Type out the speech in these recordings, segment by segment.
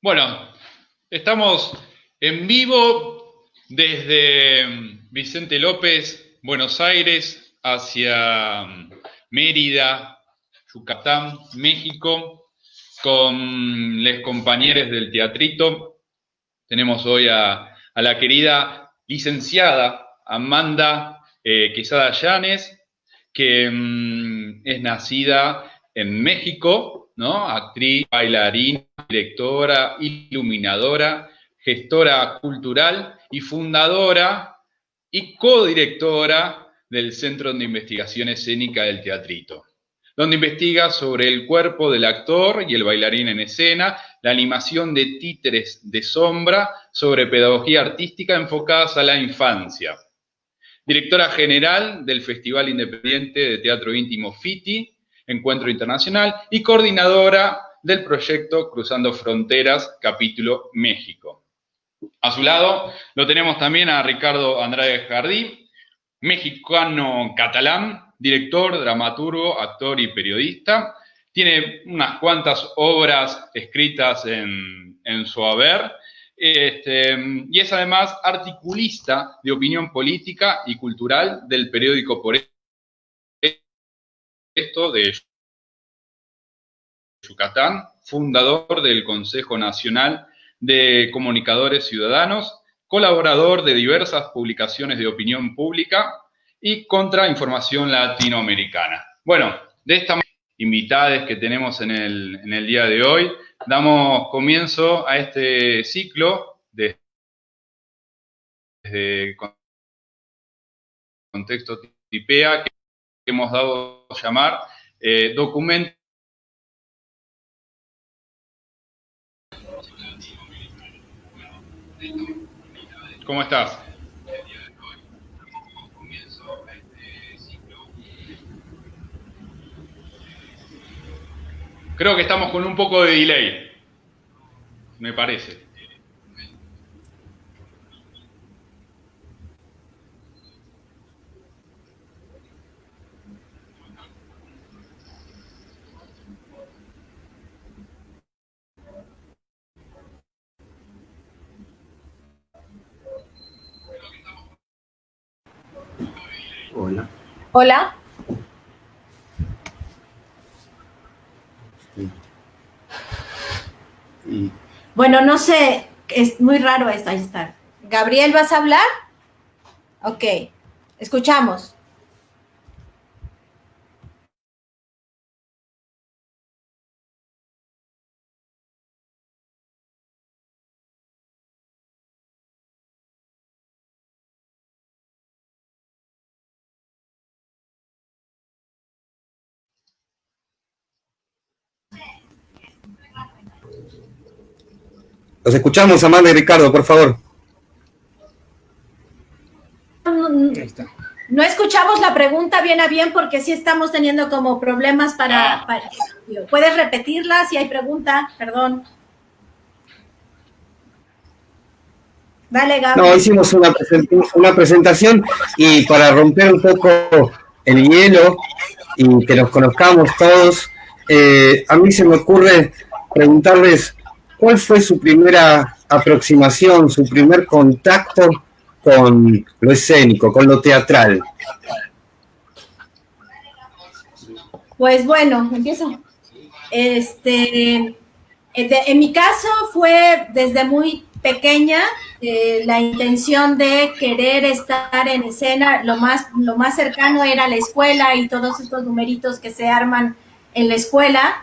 Bueno, estamos en vivo desde Vicente López, Buenos Aires, hacia Mérida, Yucatán, México, con los compañeros del teatrito. Tenemos hoy a la querida licenciada Amanda Quesada Llanes, que es nacida en México, ¿no? Actriz, bailarina, directora, iluminadora, gestora cultural y fundadora y codirectora del Centro de Investigación Escénica del Teatrito, donde investiga sobre el cuerpo del actor y el bailarín en escena, la animación de títeres de sombra, sobre pedagogía artística enfocadas a la infancia. Directora general del Festival Independiente de Teatro Íntimo FITI, Encuentro Internacional, y coordinadora del proyecto Cruzando Fronteras, capítulo México. A su lado lo tenemos también a Ricardo Andrade Jardí, mexicano-catalán, director, dramaturgo, actor y periodista. Tiene unas cuantas obras escritas en su haber, y es además articulista de opinión política y cultural del periódico Por Esto de Yucatán, fundador del Consejo Nacional de Comunicadores Ciudadanos, colaborador de diversas publicaciones de opinión pública y contrainformación latinoamericana. Bueno, de estas invitadas que tenemos en el día de hoy, damos comienzo a este ciclo desde Contexto Tipea, que hemos dado a llamar Documento. ¿Cómo estás? Creo que estamos con un poco de delay, me parece. Hola. Hola. Sí. Bueno, no sé, es muy raro esto. Ahí está. Gabriel, ¿vas a hablar? Ok, escuchamos. Los escuchamos, Amanda y Ricardo, por favor. No escuchamos la pregunta bien a bien porque sí estamos teniendo como problemas para ¿puedes repetirla si hay pregunta? Perdón. Dale, Gabriel. No, hicimos una presentación y para romper un poco el hielo y que nos conozcamos todos, a mí se me ocurre preguntarles cuál fue su primera aproximación, su primer contacto con lo escénico, con lo teatral. Pues bueno, empiezo. En mi caso fue desde muy pequeña la intención de querer estar en escena. Lo más cercano era la escuela y todos estos numeritos que se arman en la escuela.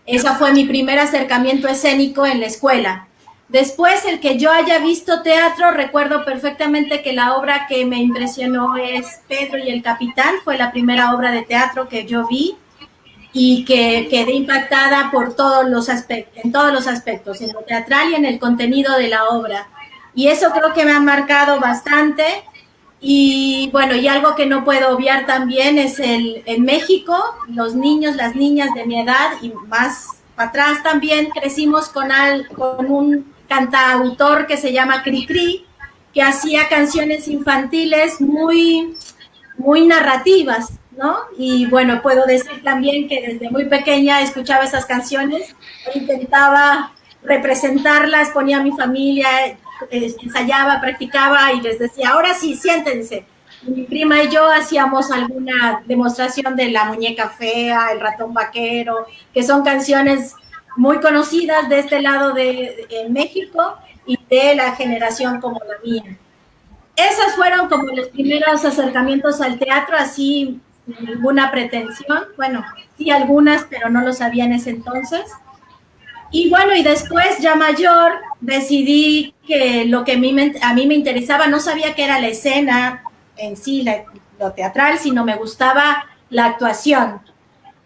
Ese fue mi primer acercamiento escénico en la escuela. Después, el que yo haya visto teatro, recuerdo perfectamente que la obra que me impresionó es Pedro y el Capitán. Fue la primera obra de teatro que yo vi y que quedé impactada por en todos los aspectos, en lo teatral y en el contenido de la obra. Y eso creo que me ha marcado bastante. Y bueno, y algo que no puedo obviar también es en México, los niños, las niñas de mi edad y más para atrás también crecimos con un cantautor que se llama Cricri, que hacía canciones infantiles muy, muy narrativas, ¿no? Y bueno, puedo decir también que desde muy pequeña escuchaba esas canciones e intentaba representarlas, ponía a mi familia, ensayaba, practicaba y les decía, ahora sí, siéntense. Y mi prima y yo hacíamos alguna demostración de La Muñeca Fea, El Ratón Vaquero, que son canciones muy conocidas de este lado de México y de la generación como la mía. Esas fueron como los primeros acercamientos al teatro, así sin ninguna pretensión. Bueno, sí algunas, pero no lo sabía en ese entonces. Y bueno, y después ya mayor decidí que lo que a mí me interesaba, no sabía que era la escena en sí, lo teatral, sino me gustaba la actuación.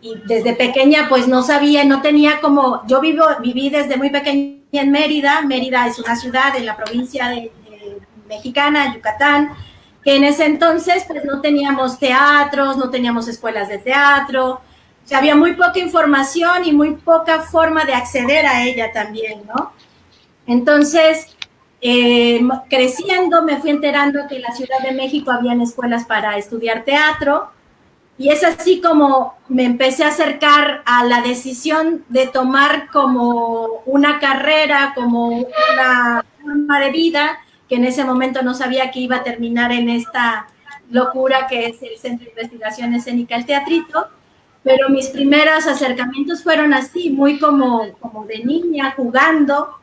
Y desde pequeña pues no sabía, no tenía como, yo viví desde muy pequeña en Mérida. Mérida es una ciudad en la provincia de mexicana, Yucatán, que en ese entonces pues no teníamos teatros, no teníamos escuelas de teatro, o sea, había muy poca información y muy poca forma de acceder a ella también, ¿no? Entonces, creciendo me fui enterando que en la Ciudad de México habían escuelas para estudiar teatro, y es así como me empecé a acercar a la decisión de tomar como una carrera, como una forma de vida, que en ese momento no sabía que iba a terminar en esta locura que es el Centro de Investigación Escénica, el Teatrito, pero mis primeros acercamientos fueron así, muy como de niña, jugando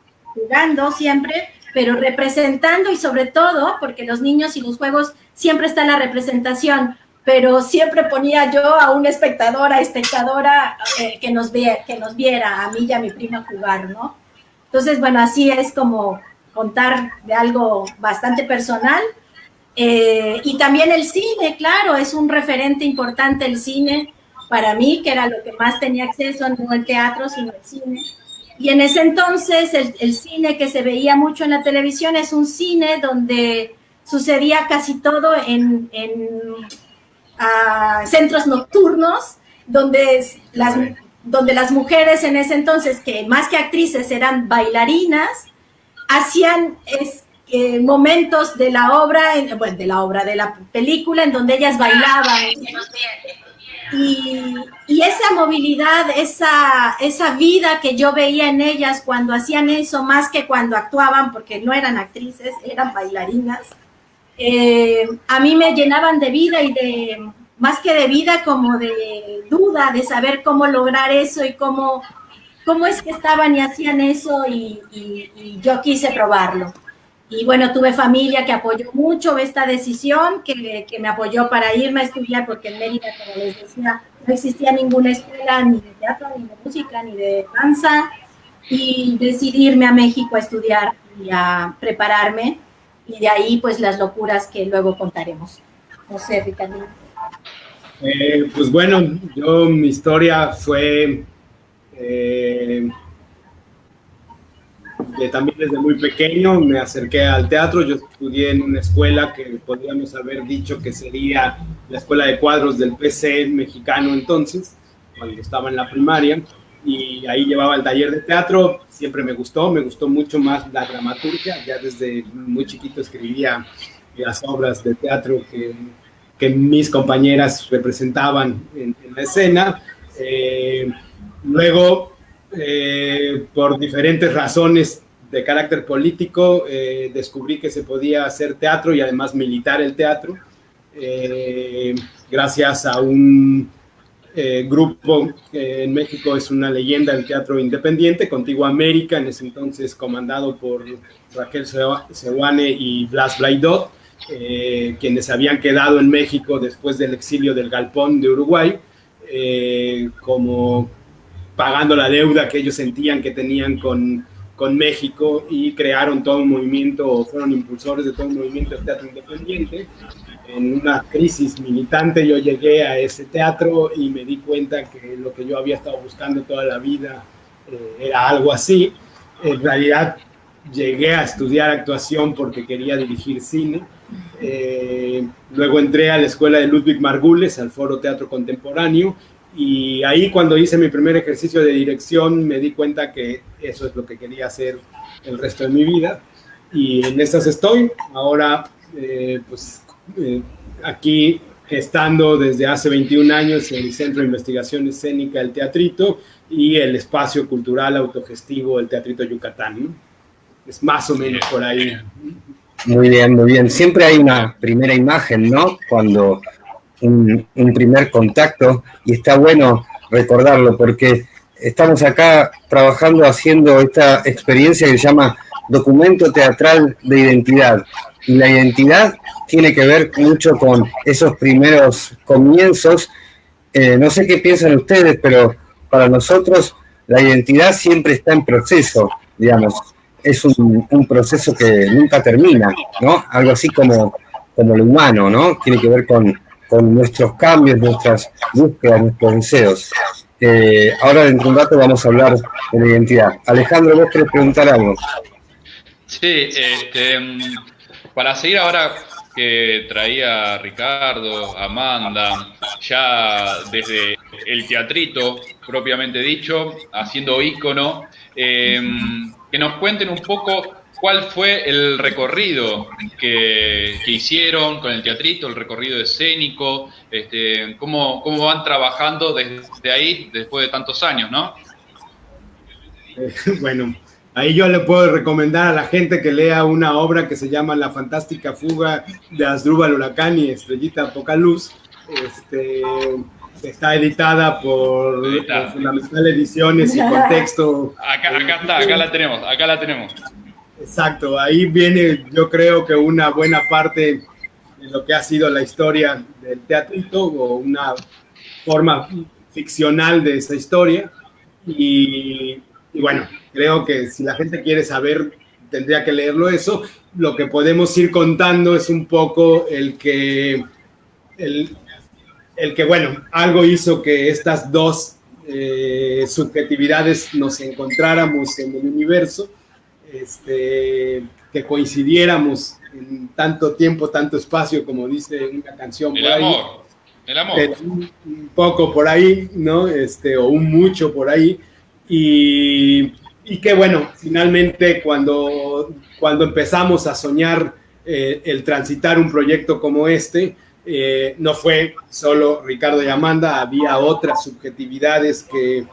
siempre, pero representando, y sobre todo, porque los niños y los juegos siempre está la representación, pero siempre ponía yo a una espectadora que nos viera, a mí y a mi prima jugar, ¿no? Entonces, bueno, así es como contar de algo bastante personal. Y también el cine, claro, es un referente importante el cine para mí, que era lo que más tenía acceso, no el teatro, sino el cine. Y en ese entonces el cine que se veía mucho en la televisión es un cine donde sucedía casi todo en centros nocturnos, donde las mujeres en ese entonces, que más que actrices eran bailarinas, hacían momentos de la obra, de la película, en donde ellas bailaban. Y esa movilidad, esa vida que yo veía en ellas cuando hacían eso, más que cuando actuaban, porque no eran actrices, eran bailarinas, a mí me llenaban de vida y más que de vida, como de duda, de saber cómo lograr eso y cómo es que estaban y hacían eso, y yo quise probarlo. Y bueno, tuve familia que apoyó mucho esta decisión, que me apoyó para irme a estudiar, porque en Mérida, como les decía, no existía ninguna escuela ni de teatro, ni de música, ni de danza, y decidí irme a México a estudiar y a prepararme, y de ahí pues las locuras que luego contaremos. No sé, Ricardo. Pues bueno, mi historia fue también desde muy pequeño me acerqué al teatro. Yo estudié en una escuela que podríamos haber dicho que sería la escuela de cuadros del PC mexicano entonces, cuando estaba en la primaria, y ahí llevaba el taller de teatro. Siempre me gustó mucho más la dramaturgia. Ya desde muy chiquito escribía las obras de teatro que mis compañeras representaban en la escena. Luego, por diferentes razones de carácter político, descubrí que se podía hacer teatro y además militar el teatro, gracias a un grupo que en México es una leyenda del teatro independiente, Contigo América, en ese entonces comandado por Raquel Seoane y Blas Blaydot, quienes habían quedado en México después del exilio del Galpón de Uruguay, como pagando la deuda que ellos sentían que tenían con México, y crearon todo un movimiento, o fueron impulsores de todo un movimiento de teatro independiente. En una crisis militante yo llegué a ese teatro y me di cuenta que lo que yo había estado buscando toda la vida era algo así. En realidad llegué a estudiar actuación porque quería dirigir cine. Luego entré a la escuela de Ludwig Margules, al Foro Teatro Contemporáneo, y ahí, cuando hice mi primer ejercicio de dirección, me di cuenta que eso es lo que quería hacer el resto de mi vida, y en estas estoy. Ahora, aquí gestando desde hace 21 años el Centro de Investigación Escénica El Teatrito y el espacio cultural autogestivo El Teatrito Yucatán, ¿no? Es más o menos por ahí. Muy bien, muy bien. Siempre hay una primera imagen, ¿no? Cuando un primer contacto, y está bueno recordarlo porque estamos acá trabajando, haciendo esta experiencia que se llama Documento Teatral de Identidad. Y la identidad tiene que ver mucho con esos primeros comienzos. No sé qué piensan ustedes, pero para nosotros la identidad siempre está en proceso, digamos. Es un proceso que nunca termina, ¿no? Algo así como lo humano, ¿no? Tiene que ver con nuestros cambios, nuestras búsquedas, nuestros deseos. Ahora dentro de un rato vamos a hablar de la identidad. Alejandro, ¿vos querés preguntar algo? Sí, para seguir ahora que traía Ricardo, Amanda, ya desde el teatrito propiamente dicho, haciendo ícono, que nos cuenten un poco cuál fue el recorrido que hicieron con el teatrito, el recorrido escénico, cómo van trabajando desde ahí después de tantos años, ¿no? Bueno, ahí yo le puedo recomendar a la gente que lea una obra que se llama La Fantástica Fuga de Asdrúbal Huracán y Estrellita Apocaluz. Está editada por Fundamental Ediciones y Contexto. Acá está, acá la tenemos. Exacto, ahí viene, yo creo que una buena parte de lo que ha sido la historia del teatrito, o una forma ficcional de esa historia. Y bueno, creo que si la gente quiere saber, tendría que leerlo eso. Lo que podemos ir contando es un poco el que, bueno, algo hizo que estas dos subjetividades nos encontráramos en el universo, que coincidiéramos en tanto tiempo, tanto espacio, como dice una canción por ahí. El amor. Un poco por ahí, ¿no? O un mucho por ahí. Y que bueno, finalmente cuando empezamos a soñar el transitar un proyecto como no fue solo Ricardo y Amanda, había otras subjetividades que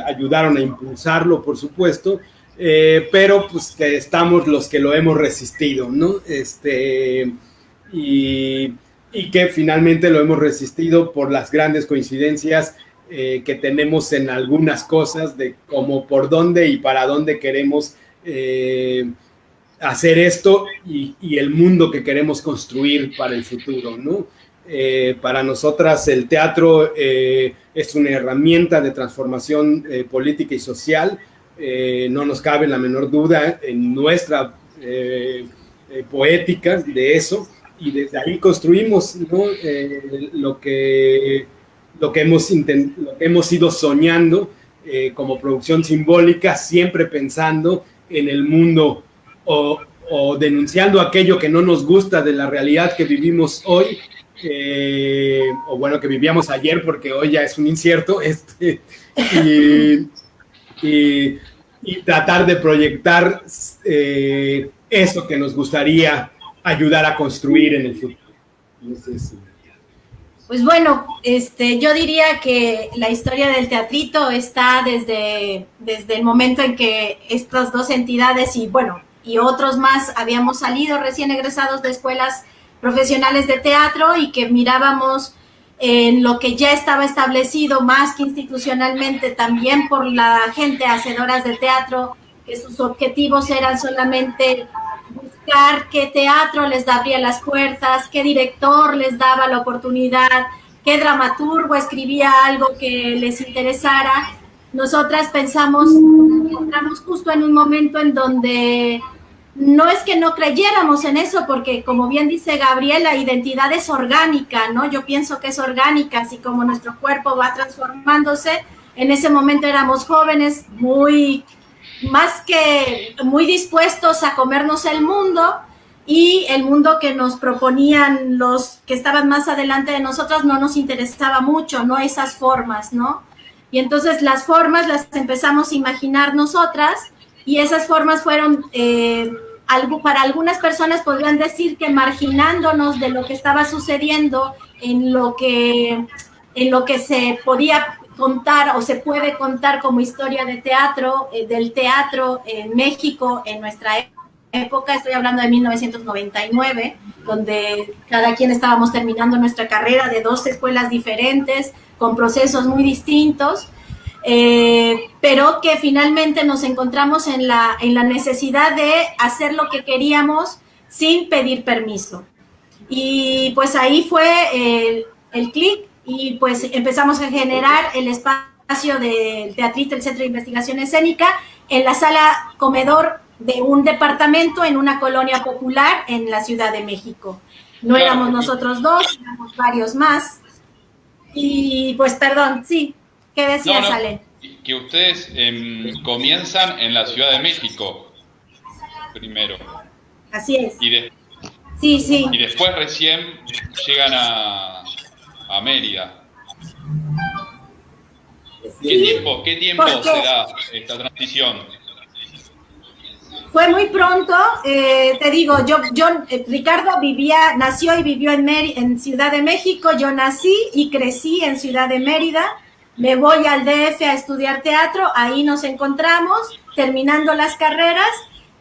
ayudaron a impulsarlo, por supuesto, pero pues que estamos los que lo hemos resistido, ¿no? Y que finalmente lo hemos resistido por las grandes coincidencias que tenemos en algunas cosas, de cómo, por dónde y para dónde queremos hacer esto y el mundo que queremos construir para el futuro, ¿no? Para nosotras el teatro es una herramienta de transformación política y social. No nos cabe la menor duda en nuestra poética de eso, y desde ahí construimos, ¿no? lo que hemos ido soñando como producción simbólica, siempre pensando en el mundo o denunciando aquello que no nos gusta de la realidad que vivimos hoy, o bueno, que vivíamos ayer, porque hoy ya es un incierto, y tratar de proyectar eso que nos gustaría ayudar a construir en el futuro. Entonces, pues bueno, yo diría que la historia del teatrito está desde el momento en que estas dos entidades y otros más habíamos salido recién egresados de escuelas profesionales de teatro, y que mirábamos en lo que ya estaba establecido más que institucionalmente también por la gente hacedoras de teatro, que sus objetivos eran solamente buscar qué teatro les abría las puertas, qué director les daba la oportunidad, qué dramaturgo escribía algo que les interesara. Nosotras entramos justo en un momento en donde no es que no creyéramos en eso, porque como bien dice Gabriel, la identidad es orgánica, ¿no? Yo pienso que es orgánica, así como nuestro cuerpo va transformándose. En ese momento éramos jóvenes, muy dispuestos a comernos el mundo, y el mundo que nos proponían los que estaban más adelante de nosotros no nos interesaba mucho, no esas formas, ¿no? Y entonces las formas las empezamos a imaginar nosotras, y esas formas fueron para algunas personas podrían decir que marginándonos de lo que estaba sucediendo en lo que se podía contar o se puede contar como historia de teatro, del teatro en México en nuestra época. Estoy hablando de 1999, donde cada quien estábamos terminando nuestra carrera de 2 escuelas diferentes, con procesos muy distintos, pero que finalmente nos encontramos en la necesidad de hacer lo que queríamos sin pedir permiso. Y pues ahí fue el clic, y pues empezamos a generar el espacio del Teatrito, el Centro de Investigación Escénica, en la sala comedor de un departamento en una colonia popular en la Ciudad de México. No éramos nosotros 2, éramos varios más. Y pues, perdón, sí, ¿qué decías, Ale? Que ustedes comienzan en la Ciudad de México primero. Así es. Sí. Y después recién llegan a Mérida. ¿Qué tiempo se da esta transición? Fue muy pronto, te digo, Ricardo nació y vivió en Ciudad de México. Yo nací y crecí en Ciudad de Mérida. Me voy al DF a estudiar teatro, ahí nos encontramos, terminando las carreras.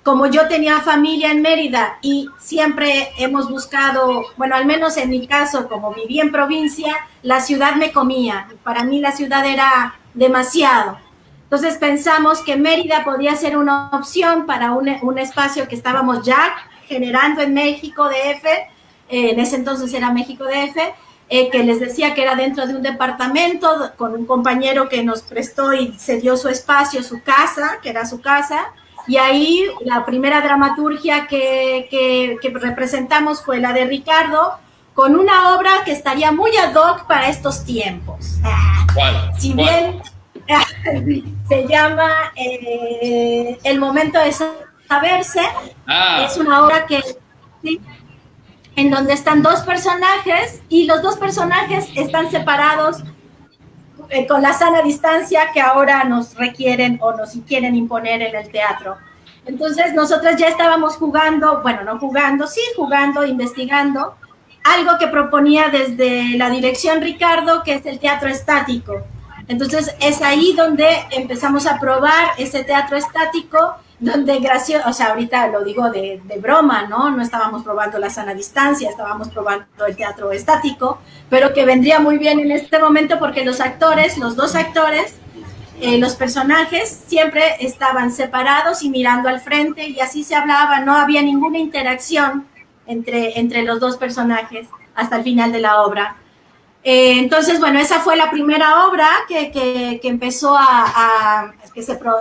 Como yo tenía familia en Mérida y siempre hemos buscado, bueno, al menos en mi caso, como viví en provincia, la ciudad me comía. Para mí la ciudad era demasiado. Entonces pensamos que Mérida podía ser una opción para un espacio que estábamos ya generando en México DF, en ese entonces era México DF, que les decía que era dentro de un departamento con un compañero que nos prestó y cedió su espacio, su casa, que era su casa. Y ahí la primera dramaturgia que representamos fue la de Ricardo, con una obra que estaría muy ad hoc para estos tiempos. ¿Cuál? Si bien se llama El momento de saberse, es una obra ¿sí? En donde están 2 personajes y los 2 personajes están separados con la sana distancia que ahora nos requieren o nos quieren imponer en el teatro. Entonces nosotras ya estábamos jugando, investigando, algo que proponía desde la dirección Ricardo, que es el teatro estático. Entonces es ahí donde empezamos a probar ese teatro estático, donde ahorita lo digo de broma, ¿no? No estábamos probando la sana distancia, estábamos probando el teatro estático, pero que vendría muy bien en este momento porque los 2 actores, los personajes siempre estaban separados y mirando al frente, y así se hablaba, no había ninguna interacción entre los 2 personajes hasta el final de la obra. Entonces, bueno, esa fue la primera obra que empezó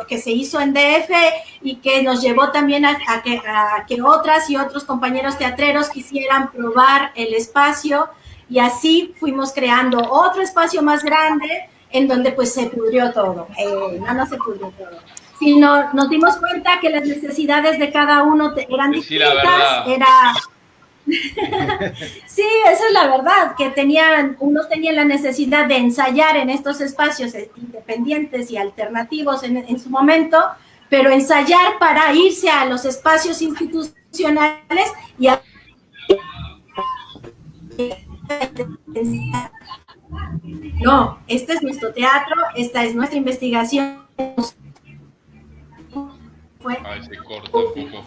que se hizo en DF y que nos llevó también a que otras y otros compañeros teatreros quisieran probar el espacio, y así fuimos creando otro espacio más grande en donde pues se pudrió todo. No se pudrió todo, sino nos dimos cuenta que las necesidades de cada uno eran distintas. Sí, esa es la verdad, que unos tenían la necesidad de ensayar en estos espacios independientes y alternativos en su momento, pero ensayar para irse a los espacios institucionales y no, este es nuestro teatro, esta es nuestra investigación. Se corta un poco.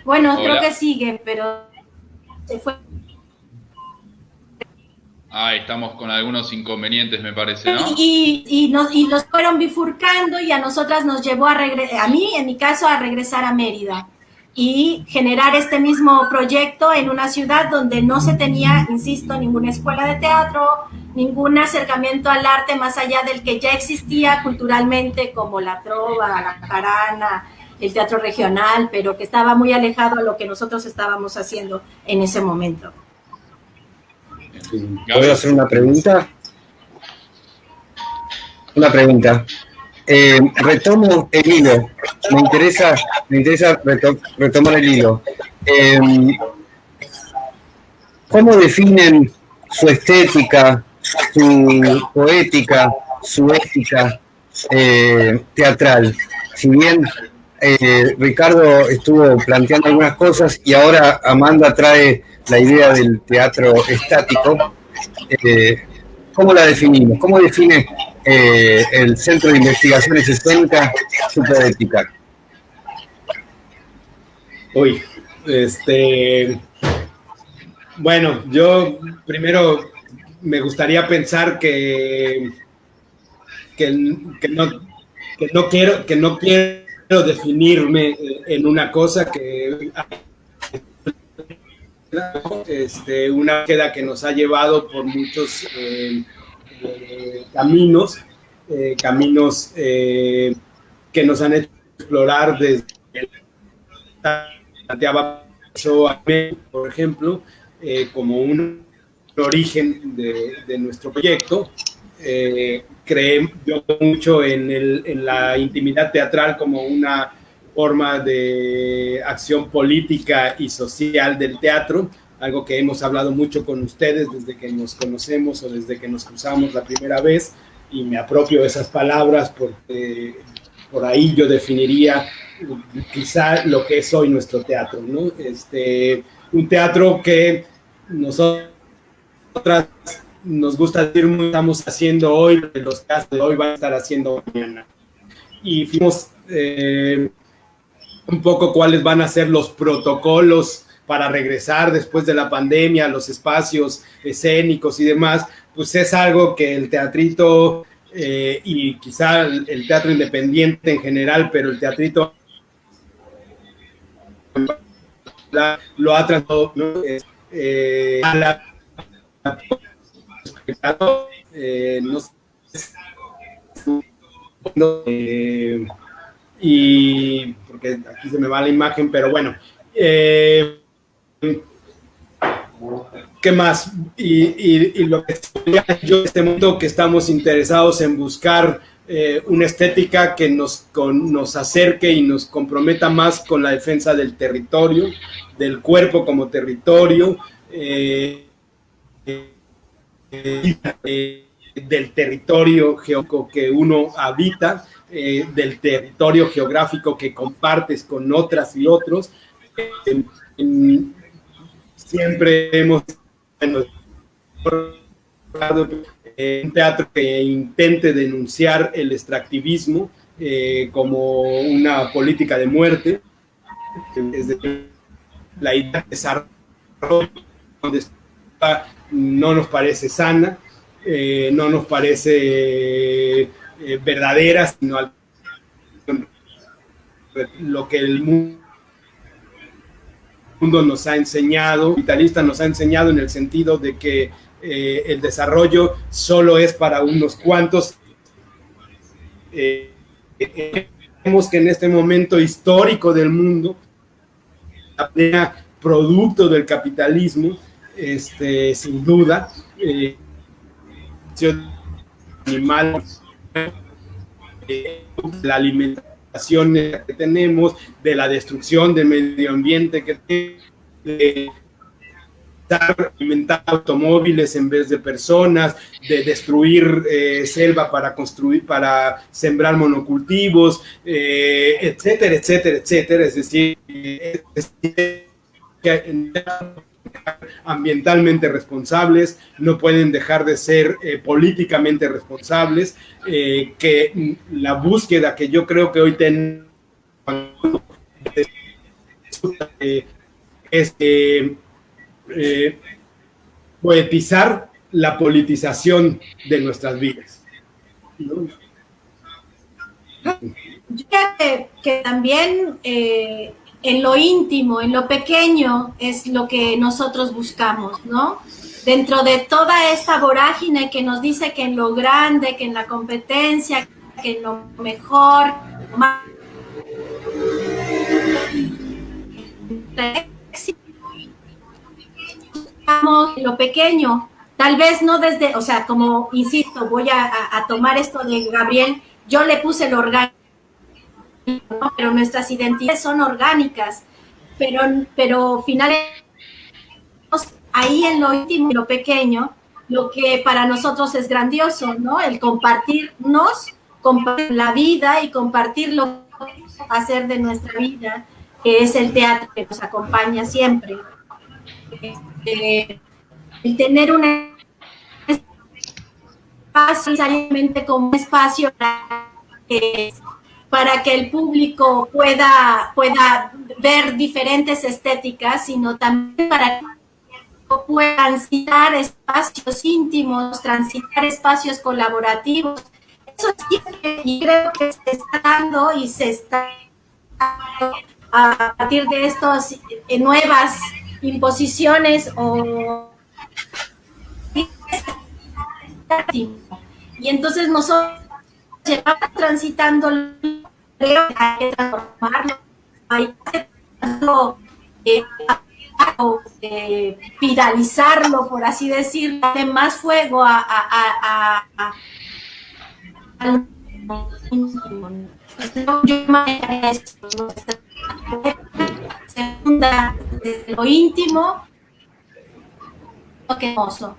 Bueno, creo que sigue, pero se fue. Estamos con algunos inconvenientes, me parece, ¿no? Y los fueron bifurcando, y a nosotras nos llevó a mí, en mi caso, a regresar a Mérida y generar este mismo proyecto en una ciudad donde no se tenía, insisto, ninguna escuela de teatro, ningún acercamiento al arte más allá del que ya existía culturalmente, como la trova, la jarana, el teatro regional, pero que estaba muy alejado de lo que nosotros estábamos haciendo en ese momento. ¿Puedo hacer una pregunta? Retomo el hilo. Me interesa retomar el hilo. ¿Cómo definen su estética, su poética, su ética teatral? Si bien Ricardo estuvo planteando algunas cosas y ahora Amanda trae la idea del teatro estático. ¿Cómo la definimos? ¿Cómo define el Centro de Investigaciones Escénicas su poética? Uy, bueno, yo primero me gustaría pensar que no quiero definirme en una cosa, que una búsqueda que nos ha llevado por muchos caminos que nos han hecho explorar desde planteaba por ejemplo, como un origen de nuestro proyecto. Creo mucho en la intimidad teatral como una forma de acción política y social del teatro, algo que hemos hablado mucho con ustedes desde que nos conocemos o desde que nos cruzamos la primera vez, y me apropio de esas palabras porque por ahí yo definiría quizá lo que es hoy nuestro teatro, ¿no? Un teatro que nosotras nos gusta decir, estamos haciendo hoy, los casos de hoy van a estar haciendo mañana. Y fuimos un poco cuáles van a ser los protocolos para regresar después de la pandemia, los espacios escénicos y demás, pues es algo que el teatrito y quizá el teatro independiente en general, pero el teatrito lo ha tratado, ¿no? Y porque aquí se me va la imagen, pero bueno, ¿qué más? Y lo que yo en este momento que estamos interesados en buscar una estética que nos acerque y nos comprometa más con la defensa del territorio, del cuerpo como territorio, del territorio geográfico que uno habita, del territorio geográfico que compartes con otras y otros. Siempre hemos un teatro que intente denunciar el extractivismo como una política de muerte, es decir, la idea de desarrollo no nos parece sana, no nos parece verdadera, sino lo que el mundo nos ha enseñado, el capitalista nos ha enseñado, en el sentido de que el desarrollo solo es para unos cuantos. Vemos que en este momento histórico del mundo, producto del capitalismo, sin duda, animal, la alimentación que tenemos, de la destrucción del medio ambiente que tenemos, de alimentar automóviles en vez de personas, de destruir selva para sembrar monocultivos, etcétera, etcétera, etcétera. Es decir, ambientalmente responsables, no pueden dejar de ser políticamente responsables, que la búsqueda que yo creo que hoy tenemos es poetizar la politización de nuestras vidas, ¿no? Yo creo que también en lo íntimo, en lo pequeño, es lo que nosotros buscamos, ¿no? Dentro de toda esta vorágine que nos dice que en lo grande, que en la competencia, que en lo mejor, más lo pequeño, tal vez no desde, o sea, como insisto, voy a tomar esto de Gabriel, yo le puse el orgánico, ¿no? Pero nuestras identidades son orgánicas, pero finalmente ahí en lo íntimo y lo pequeño, lo que para nosotros es grandioso, ¿no? El compartirnos, compartir la vida y compartir lo hacer de nuestra vida, que es el teatro que nos acompaña siempre. El tener un espacio necesariamente como un espacio para que el público pueda ver diferentes estéticas, sino también para que pueda transitar espacios íntimos, transitar espacios colaborativos. Eso sí, y creo que se está dando y se está dando a partir de estas nuevas imposiciones y entonces nosotros llevamos transitando, creo que hay que transformarlo, hay que hacerlo, viralizarlo, por así decirlo, darle más fuego segunda, desde lo íntimo, lo que hermoso.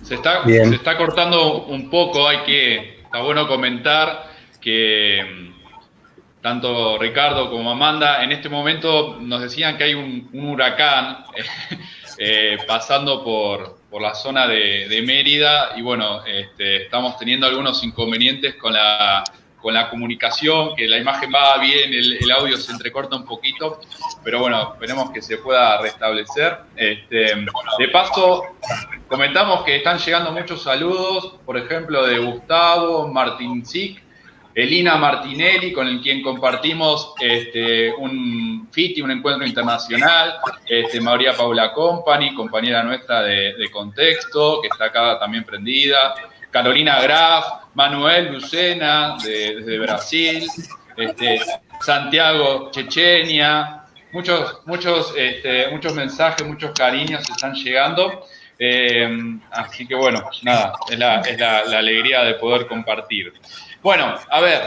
Se está cortando un poco, está bueno comentar que tanto Ricardo como Amanda en este momento nos decían que hay un huracán pasando por la zona de Mérida y bueno, estamos teniendo algunos inconvenientes con la comunicación, que la imagen va bien, el audio se entrecorta un poquito, pero bueno, esperemos que se pueda restablecer. De paso, comentamos que están llegando muchos saludos, por ejemplo, de Gustavo Martincic, Elina Martinelli, con quien compartimos un FITI, un encuentro internacional, María Paula Company, compañera nuestra de Contexto, que está acá también prendida, Carolina Graf, Manuel Lucena, desde Brasil, Santiago, Chechenia, muchos mensajes, muchos cariños están llegando, así que bueno, nada, es la alegría de poder compartir. Bueno, a ver,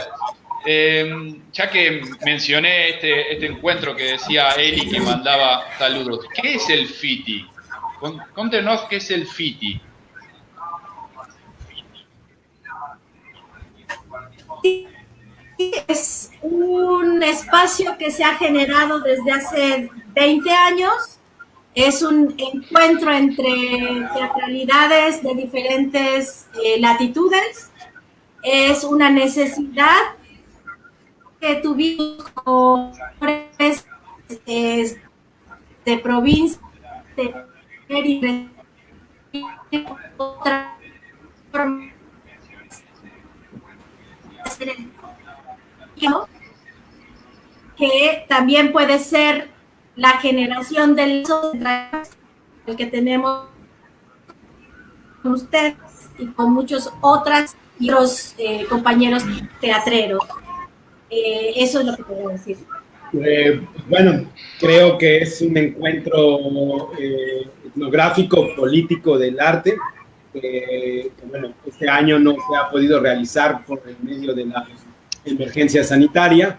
ya que mencioné este encuentro que decía Eli que mandaba saludos, ¿qué es el FITI? Cuéntenos qué es el FITI. Es un espacio que se ha generado desde hace 20 años. Es un encuentro entre teatralidades de diferentes latitudes. Es una necesidad que tuvimos como de provincia, de otra que también puede ser la generación del que tenemos con ustedes y con muchos otros compañeros teatreros. Eso es lo que puedo decir. Bueno, creo que es un encuentro etnográfico, político del arte. Bueno, este año no se ha podido realizar por el medio de la emergencia sanitaria.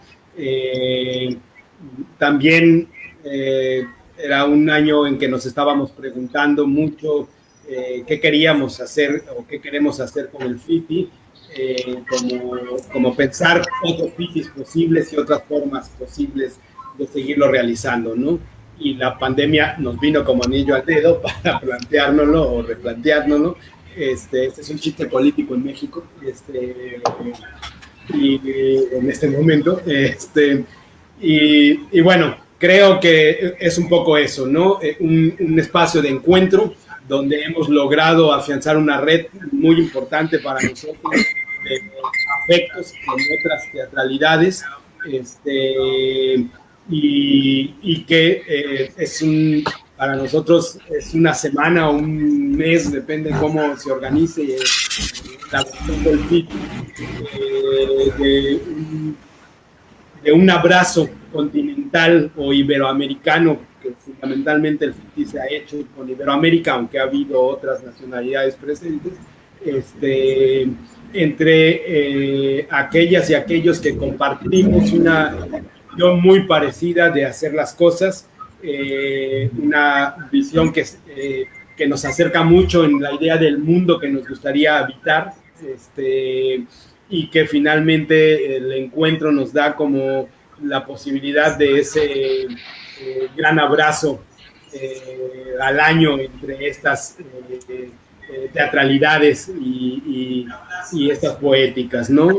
También era un año en que nos estábamos preguntando mucho qué queríamos hacer o qué queremos hacer con el FITI, como pensar otros FITIs posibles y otras formas posibles de seguirlo realizando, ¿no? Y la pandemia nos vino como anillo al dedo para planteárnoslo o replanteárnoslo. Este es un chiste político en México, y en este momento, y bueno, creo que es un poco eso, ¿no? Un espacio de encuentro donde hemos logrado afianzar una red muy importante para nosotros de afectos con otras teatralidades, y que para nosotros es una semana o un mes, depende cómo se organice la cuestión del FITI, de un abrazo continental o iberoamericano, que fundamentalmente el FITI se ha hecho con Iberoamérica, aunque ha habido otras nacionalidades presentes, entre aquellas y aquellos que compartimos una visión muy parecida de hacer las cosas, una visión que nos acerca mucho en la idea del mundo que nos gustaría habitar, y que finalmente el encuentro nos da como la posibilidad de ese gran abrazo al año entre estas teatralidades y estas poéticas, ¿no?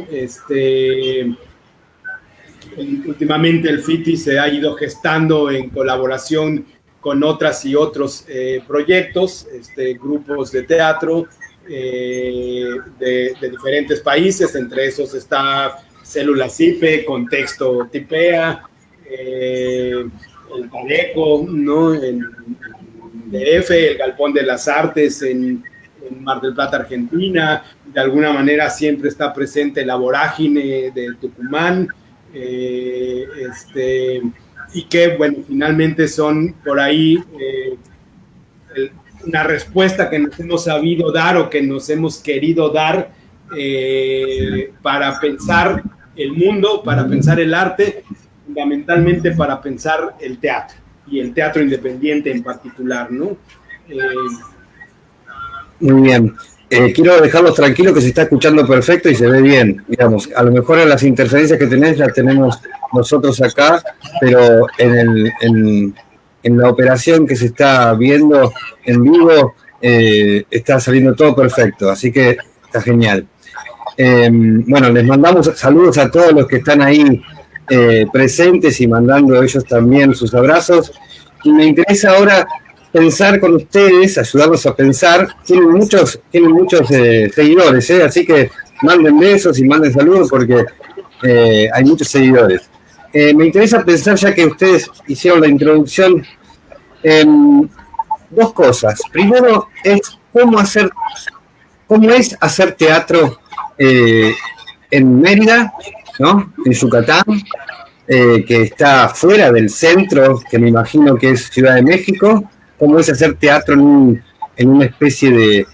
Últimamente el FITI se ha ido gestando en colaboración con otras y otros proyectos, grupos de teatro de diferentes países, entre esos está Célula CIPE, Contexto Tipea, el Pareco, ¿no? En DF, el Galpón de las Artes en Mar del Plata, Argentina. De alguna manera siempre está presente la Vorágine de Tucumán, y que, bueno, finalmente son por ahí una respuesta que nos hemos sabido dar o que nos hemos querido dar para pensar el mundo, para pensar el arte, fundamentalmente para pensar el teatro, y el teatro independiente en particular, ¿no? Muy bien. Quiero dejarlos tranquilos que se está escuchando perfecto y se ve bien. Digamos, a lo mejor las interferencias que tenés las tenemos nosotros acá, pero en la operación que se está viendo en vivo está saliendo todo perfecto, así que está genial. Bueno, les mandamos saludos a todos los que están ahí presentes y mandando ellos también sus abrazos. Y me interesa ahora pensar con ustedes, ayudarlos a pensar. Tienen muchos seguidores, así que manden besos y manden saludos porque hay muchos seguidores. Me interesa pensar, ya que ustedes hicieron la introducción, dos cosas. Primero es cómo es hacer teatro en Mérida, ¿no? En Yucatán, que está fuera del centro, que me imagino que es Ciudad de México. Cómo es hacer teatro en una especie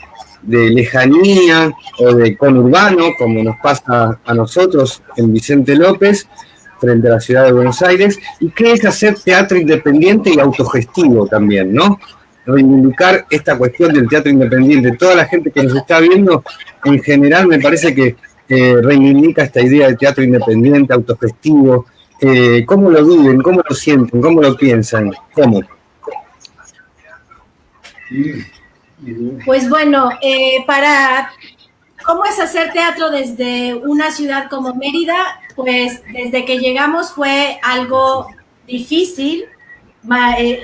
de lejanía o de conurbano, como nos pasa a nosotros en Vicente López, frente a la ciudad de Buenos Aires, y qué es hacer teatro independiente y autogestivo también, ¿no? Reivindicar esta cuestión del teatro independiente. Toda la gente que nos está viendo, en general, me parece que reivindica esta idea de teatro independiente, autogestivo. ¿Cómo lo viven? ¿Cómo lo sienten? ¿Cómo lo piensan? ¿Cómo? Pues bueno, ¿cómo es hacer teatro desde una ciudad como Mérida? Pues desde que llegamos fue algo difícil,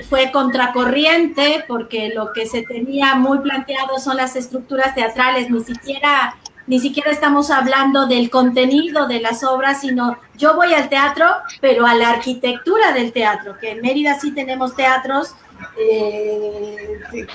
fue contracorriente, porque lo que se tenía muy planteado son las estructuras teatrales, ni siquiera estamos hablando del contenido de las obras, sino yo voy al teatro, pero a la arquitectura del teatro, que en Mérida sí tenemos teatros de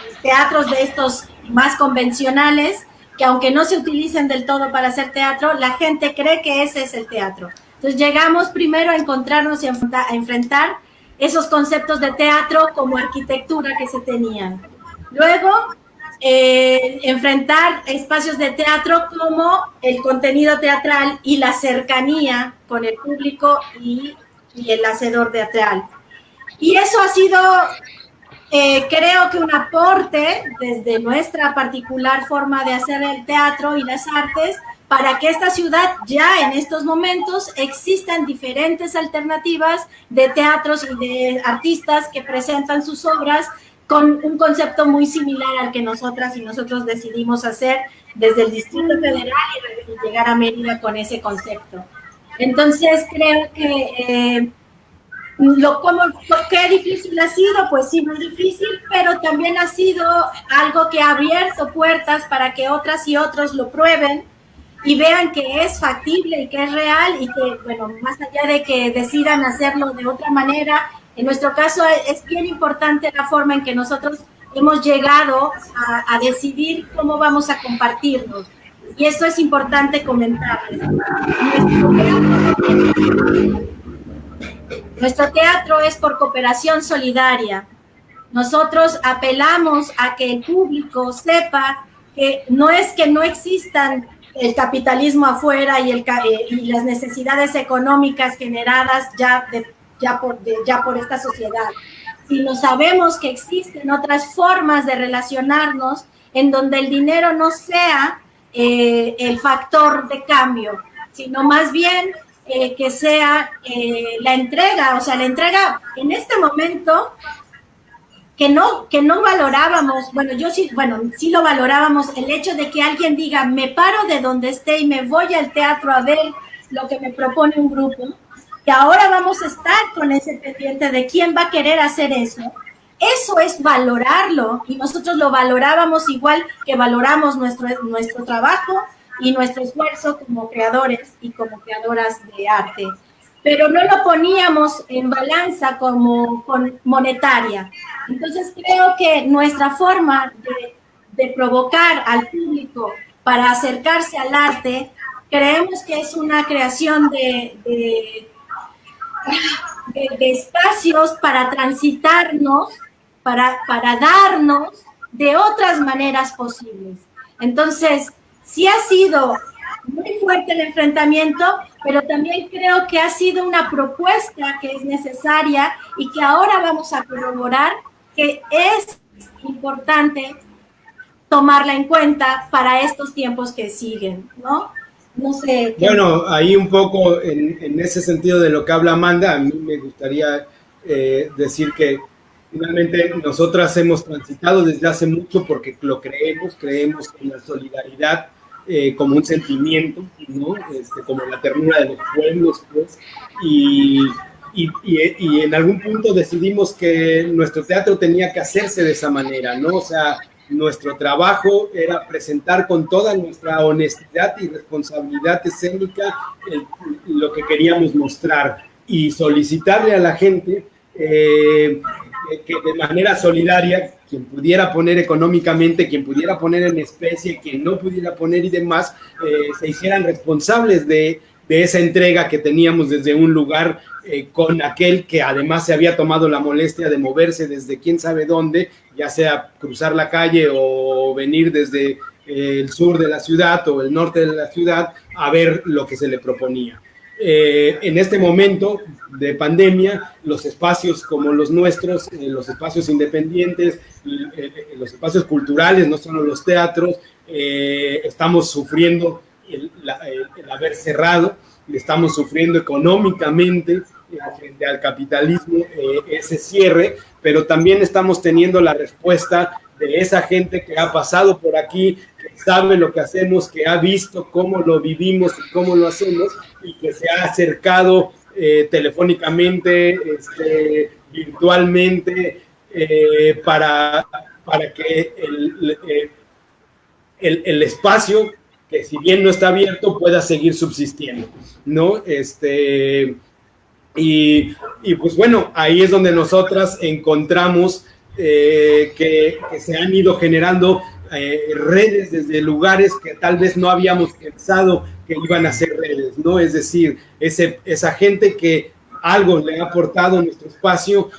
estos más convencionales, que aunque no se utilicen del todo para hacer teatro, la gente cree que ese es el teatro. Entonces llegamos primero a encontrarnos y a enfrentar esos conceptos de teatro como arquitectura que se tenían. Luego, enfrentar espacios de teatro como el contenido teatral y la cercanía con el público y el hacedor teatral. Y eso ha sido, creo que un aporte desde nuestra particular forma de hacer el teatro y las artes, para que esta ciudad ya en estos momentos existan diferentes alternativas de teatros y de artistas que presentan sus obras con un concepto muy similar al que nosotras y nosotros decidimos hacer desde el Distrito Federal y llegar a Mérida con ese concepto. Entonces creo que ¿qué difícil ha sido? Pues sí, muy difícil, pero también ha sido algo que ha abierto puertas para que otras y otros lo prueben y vean que es factible y que es real, y que, bueno, más allá de que decidan hacerlo de otra manera, en nuestro caso es bien importante la forma en que nosotros hemos llegado a decidir cómo vamos a compartirnos. Y eso es importante comentarles. Nuestro teatro es por cooperación solidaria. Nosotros apelamos a que el público sepa que no es que no existan el capitalismo afuera y las necesidades económicas generadas ya por esta sociedad, sino sabemos que existen otras formas de relacionarnos en donde el dinero no sea el factor de cambio, sino más bien que sea la entrega, o sea, la entrega en este momento que no valorábamos, bueno, sí lo valorábamos, el hecho de que alguien diga, me paro de donde esté y me voy al teatro a ver lo que me propone un grupo, y ahora vamos a estar con ese pendiente de quién va a querer hacer eso. Eso es valorarlo, y nosotros lo valorábamos igual que valoramos nuestro trabajo y nuestro esfuerzo como creadores y como creadoras de arte. Pero no lo poníamos en balanza como monetaria. Entonces creo que nuestra forma de provocar al público para acercarse al arte, creemos que es una creación de espacios para transitarnos, para darnos de otras maneras posibles. Entonces, sí ha sido muy fuerte el enfrentamiento, pero también creo que ha sido una propuesta que es necesaria y que ahora vamos a corroborar que es importante tomarla en cuenta para estos tiempos que siguen, ¿no? No sé. Bueno, ahí un poco en ese sentido de lo que habla Amanda, a mí me gustaría decir que finalmente nosotras hemos transitado desde hace mucho porque lo creemos en la solidaridad como un sentimiento, ¿no? Como la ternura de los pueblos, pues, y en algún punto decidimos que nuestro teatro tenía que hacerse de esa manera, ¿no? O sea, nuestro trabajo era presentar con toda nuestra honestidad y responsabilidad escénica lo que queríamos mostrar y solicitarle a la gente que de manera solidaria, quien pudiera poner económicamente, quien pudiera poner en especie, quien no pudiera poner y demás, se hicieran responsables de esa entrega que teníamos desde un lugar con aquel que además se había tomado la molestia de moverse desde quién sabe dónde, ya sea cruzar la calle o venir desde el sur de la ciudad o el norte de la ciudad a ver lo que se le proponía. En este momento de pandemia, los espacios como los nuestros, los espacios independientes, los espacios culturales, no solo los teatros, estamos sufriendo el haber cerrado, estamos sufriendo económicamente frente al capitalismo ese cierre, pero también estamos teniendo la respuesta de esa gente que ha pasado por aquí, que sabe lo que hacemos, que ha visto cómo lo vivimos y cómo lo hacemos, y que se ha acercado telefónicamente, virtualmente, para que el espacio, que si bien no está abierto, pueda seguir subsistiendo, ¿no? Y pues bueno, ahí es donde nosotras encontramos que se han ido generando redes desde lugares que tal vez no habíamos pensado que iban a ser redes, ¿no? Es decir, esa gente que algo le ha aportado a nuestro espacio,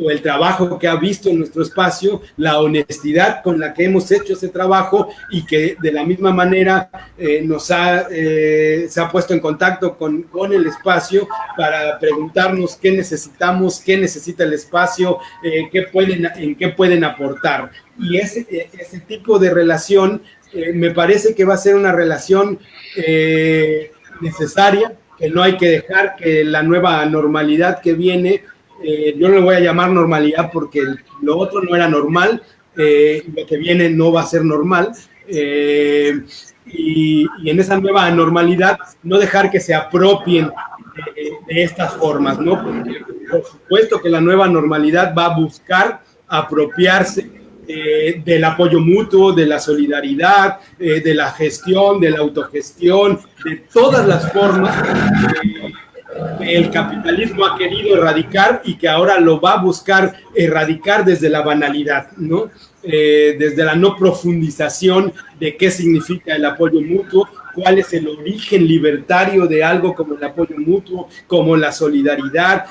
o el trabajo que ha visto en nuestro espacio, la honestidad con la que hemos hecho ese trabajo, y que de la misma manera se ha puesto en contacto con el espacio para preguntarnos qué necesitamos, qué necesita el espacio, en qué pueden aportar. Y ese tipo de relación me parece que va a ser una relación necesaria, que no hay que dejar que la nueva normalidad que viene, yo no le voy a llamar normalidad porque lo otro no era normal, lo que viene no va a ser normal, y en esa nueva normalidad no dejar que se apropien de estas formas, ¿no? Porque por supuesto que la nueva normalidad va a buscar apropiarse del apoyo mutuo, de la solidaridad, de la gestión, de la autogestión, de todas las formas que el capitalismo ha querido erradicar y que ahora lo va a buscar erradicar desde la banalidad, ¿no? Desde la no profundización de qué significa el apoyo mutuo, cuál es el origen libertario de algo como el apoyo mutuo, como la solidaridad,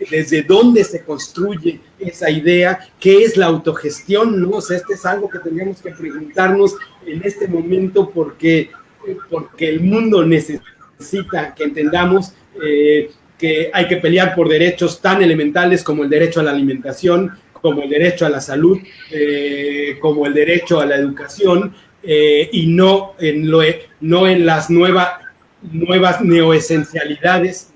desde dónde se construye esa idea, qué es la autogestión, ¿no? O sea, es algo que tendríamos que preguntarnos en este momento porque el mundo necesita que entendamos que hay que pelear por derechos tan elementales como el derecho a la alimentación, como el derecho a la salud, como el derecho a la educación, y no en las nuevas nuevas neoesencialidades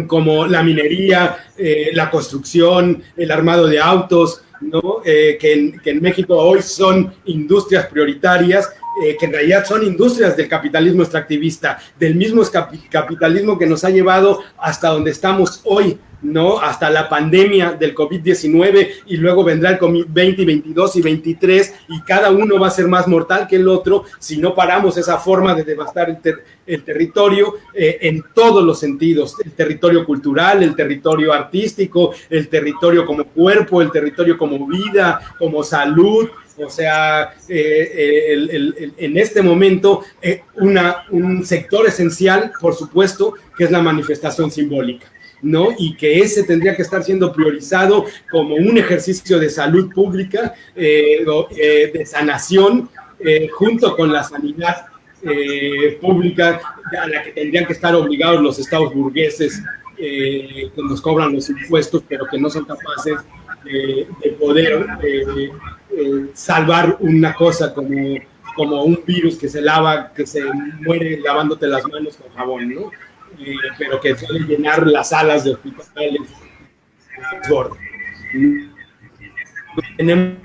como la minería, la construcción, el armado de autos, ¿no? Que en México hoy son industrias prioritarias, que en realidad son industrias del capitalismo extractivista, del mismo capitalismo que nos ha llevado hasta donde estamos hoy, ¿no? Hasta la pandemia del COVID-19, y luego vendrá el COVID-20, 22 y 23, y cada uno va a ser más mortal que el otro si no paramos esa forma de devastar el territorio en todos los sentidos, el territorio cultural, el territorio artístico, el territorio como cuerpo, el territorio como vida, como salud. O sea, en este momento, un sector esencial, por supuesto, que es la manifestación simbólica, ¿no? Y que ese tendría que estar siendo priorizado como un ejercicio de salud pública, de sanación, junto con la sanidad pública a la que tendrían que estar obligados los estados burgueses, que nos cobran los impuestos, pero que no son capaces de poder salvar una cosa como un virus que se muere lavándote las manos con jabón, ¿no? Pero que suele llenar las salas de hospitales. Tenemos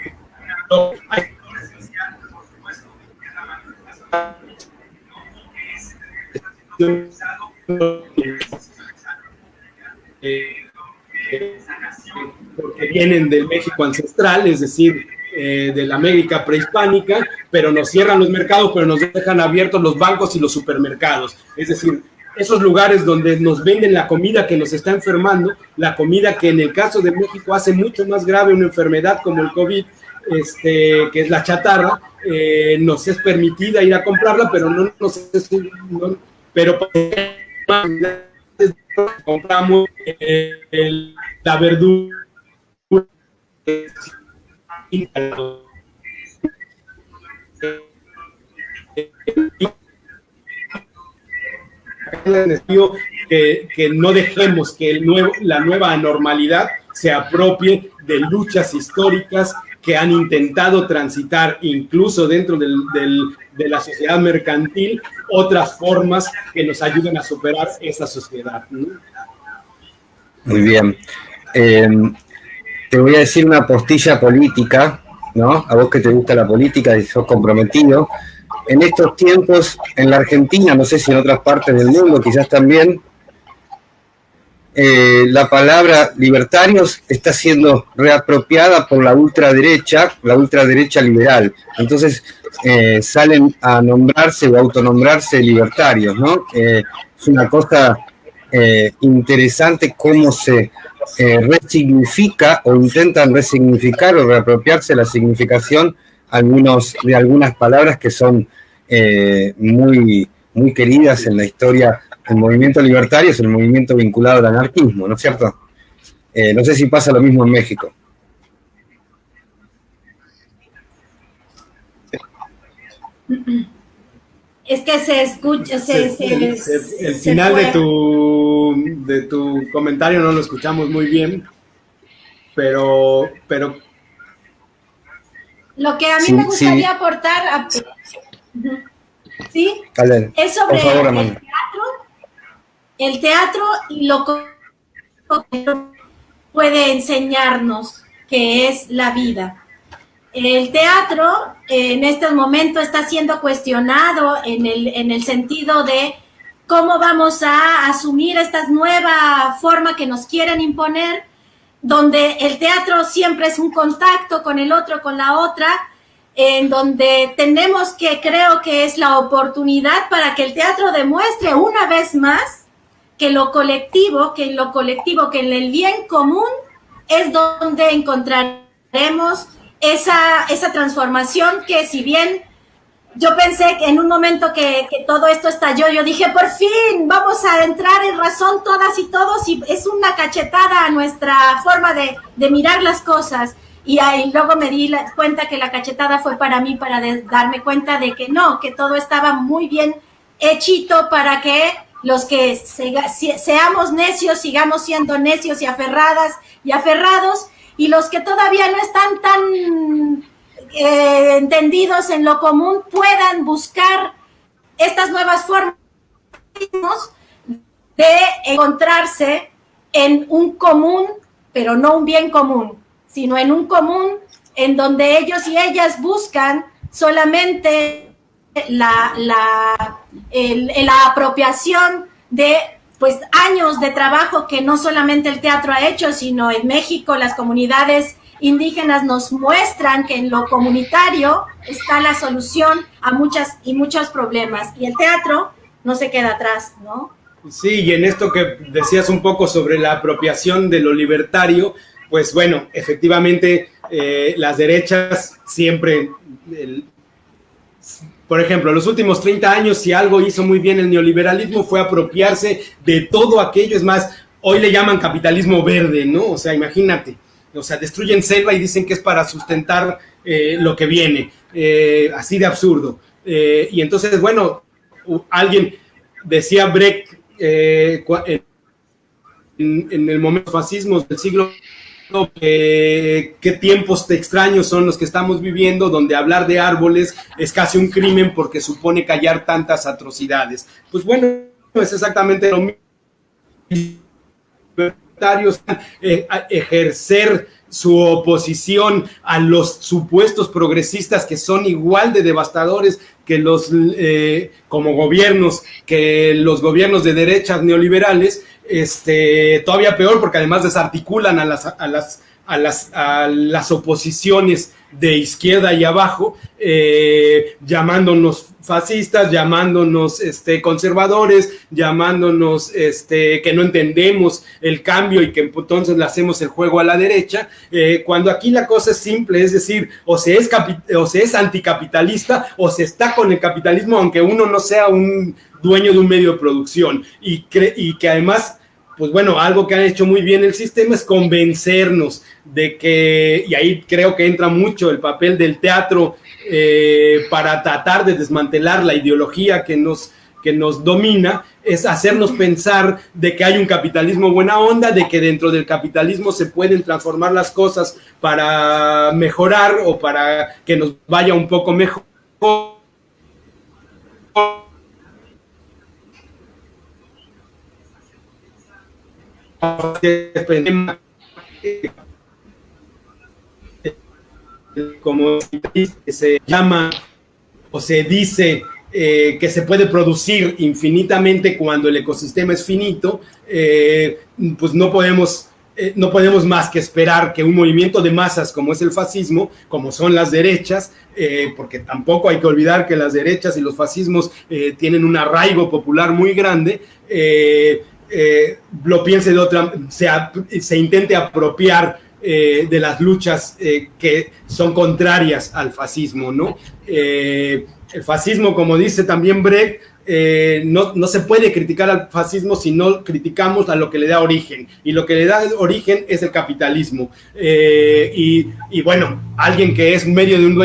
porque vienen del México ancestral, es decir, de la América prehispánica, pero nos cierran los mercados, pero nos dejan abiertos los bancos y los supermercados. Es decir, esos lugares donde nos venden la comida que nos está enfermando, la comida que en el caso de México hace mucho más grave una enfermedad como el COVID, que es la chatarra, nos es permitida ir a comprarla, pero pero compramos la verdura que no dejemos que la nueva anormalidad se apropie de luchas históricas que han intentado transitar incluso dentro de la sociedad mercantil otras formas que nos ayuden a superar esa sociedad, ¿no? Muy bien. Te voy a decir una postilla política, ¿no? A vos que te gusta la política y sos comprometido. En estos tiempos, en la Argentina, no sé si en otras partes del mundo, quizás también, la palabra libertarios está siendo reapropiada por la ultraderecha liberal. Entonces salen a nombrarse o autonombrarse libertarios, ¿no? Es una cosa interesante cómo se resignifica o intentan resignificar o reapropiarse la significación de algunas palabras que son muy, muy queridas en la historia. El movimiento libertario es el movimiento vinculado al anarquismo, ¿no es cierto? No sé si pasa lo mismo en México. Es que se escucha, el final de tu comentario no lo escuchamos muy bien, pero lo que a mí me gustaría aportar ¿sí? Dale, es sobre por favor, el teatro y lo que puede enseñarnos que es la vida. El teatro en este momento está siendo cuestionado en el sentido de cómo vamos a asumir esta nueva forma que nos quieren imponer, donde el teatro siempre es un contacto con el otro, con la otra, en donde tenemos que, creo que es la oportunidad para que el teatro demuestre una vez más que en lo colectivo, que en el bien común es donde encontraremos esa transformación que, si bien yo pensé que en un momento que todo esto estalló, yo dije, por fin vamos a entrar en razón todas y todos, y es una cachetada a nuestra forma de mirar las cosas. Y ahí luego me di cuenta que la cachetada fue para mí, para darme cuenta de que no, que todo estaba muy bien hechito para que los que seamos necios, sigamos siendo necios y aferradas y aferrados, y los que todavía no están tan entendidos en lo común puedan buscar estas nuevas formas de encontrarse en un común, pero no un bien común, sino en un común en donde ellos y ellas buscan solamente la apropiación de pues años de trabajo que no solamente el teatro ha hecho, sino en México las comunidades indígenas nos muestran que en lo comunitario está la solución a muchos problemas, y el teatro no se queda atrás, ¿no? Sí, y en esto que decías un poco sobre la apropiación de lo libertario, pues bueno, efectivamente las derechas siempre, por ejemplo, los últimos 30 años, si algo hizo muy bien el neoliberalismo fue apropiarse de todo aquello. Es más, hoy le llaman capitalismo verde, ¿no? O sea, imagínate, o sea, destruyen selva y dicen que es para sustentar lo que viene, así de absurdo. Y entonces, bueno, alguien decía Brecht en el momento de fascismos del siglo qué tiempos extraños son los que estamos viviendo, donde hablar de árboles es casi un crimen porque supone callar tantas atrocidades. Pues bueno, es exactamente lo mismo. Ejercer su oposición a los supuestos progresistas que son igual de devastadores que los como gobiernos, que los gobiernos de derechas neoliberales, todavía peor porque además desarticulan a las oposiciones de izquierda y abajo, llamándonos fascistas, llamándonos conservadores, llamándonos que no entendemos el cambio y que entonces le hacemos el juego a la derecha, cuando aquí la cosa es simple, es decir, o se es anticapitalista o se está con el capitalismo, aunque uno no sea un dueño de un medio de producción, y que además, pues bueno, algo que han hecho muy bien el sistema es convencernos de que, y ahí creo que entra mucho el papel del teatro para tratar de desmantelar la ideología que nos domina, es hacernos pensar de que hay un capitalismo buena onda, de que dentro del capitalismo se pueden transformar las cosas para mejorar o para que nos vaya un poco mejor. Como se llama o se dice que se puede producir infinitamente cuando el ecosistema es finito, pues no podemos más que esperar que un movimiento de masas como es el fascismo, como son las derechas, porque tampoco hay que olvidar que las derechas y los fascismos tienen un arraigo popular muy grande, lo piense de otra, se intente apropiar de las luchas que son contrarias al fascismo, ¿no? El fascismo, como dice también Brecht, no se puede criticar al fascismo si no criticamos a lo que le da origen, y lo que le da origen es el capitalismo, y bueno, alguien que es dueño de un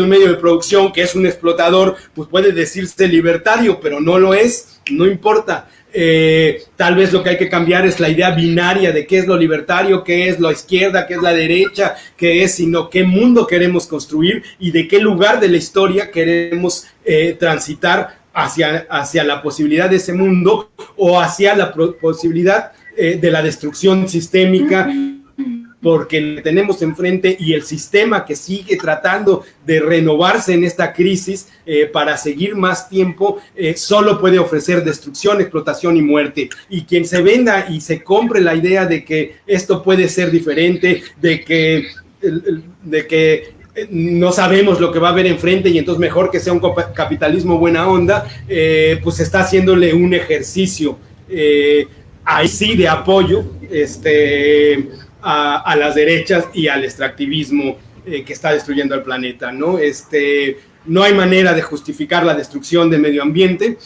medio de producción, que es un explotador, pues puede decirse libertario, pero no lo es, no importa. Tal vez lo que hay que cambiar es la idea binaria de qué es lo libertario, qué es la izquierda, qué es la derecha, qué es, sino qué mundo queremos construir y de qué lugar de la historia queremos transitar hacia la posibilidad de ese mundo o hacia la posibilidad de la destrucción sistémica, porque le tenemos enfrente, y el sistema que sigue tratando de renovarse en esta crisis para seguir más tiempo, solo puede ofrecer destrucción, explotación y muerte. Y quien se venda y se compre la idea de que esto puede ser diferente, de que no sabemos lo que va a haber enfrente y entonces mejor que sea un capitalismo buena onda, pues está haciéndole un ejercicio ahí sí de apoyo a las derechas y al extractivismo que está destruyendo el planeta, ¿no? No hay manera de justificar la destrucción del medio ambiente,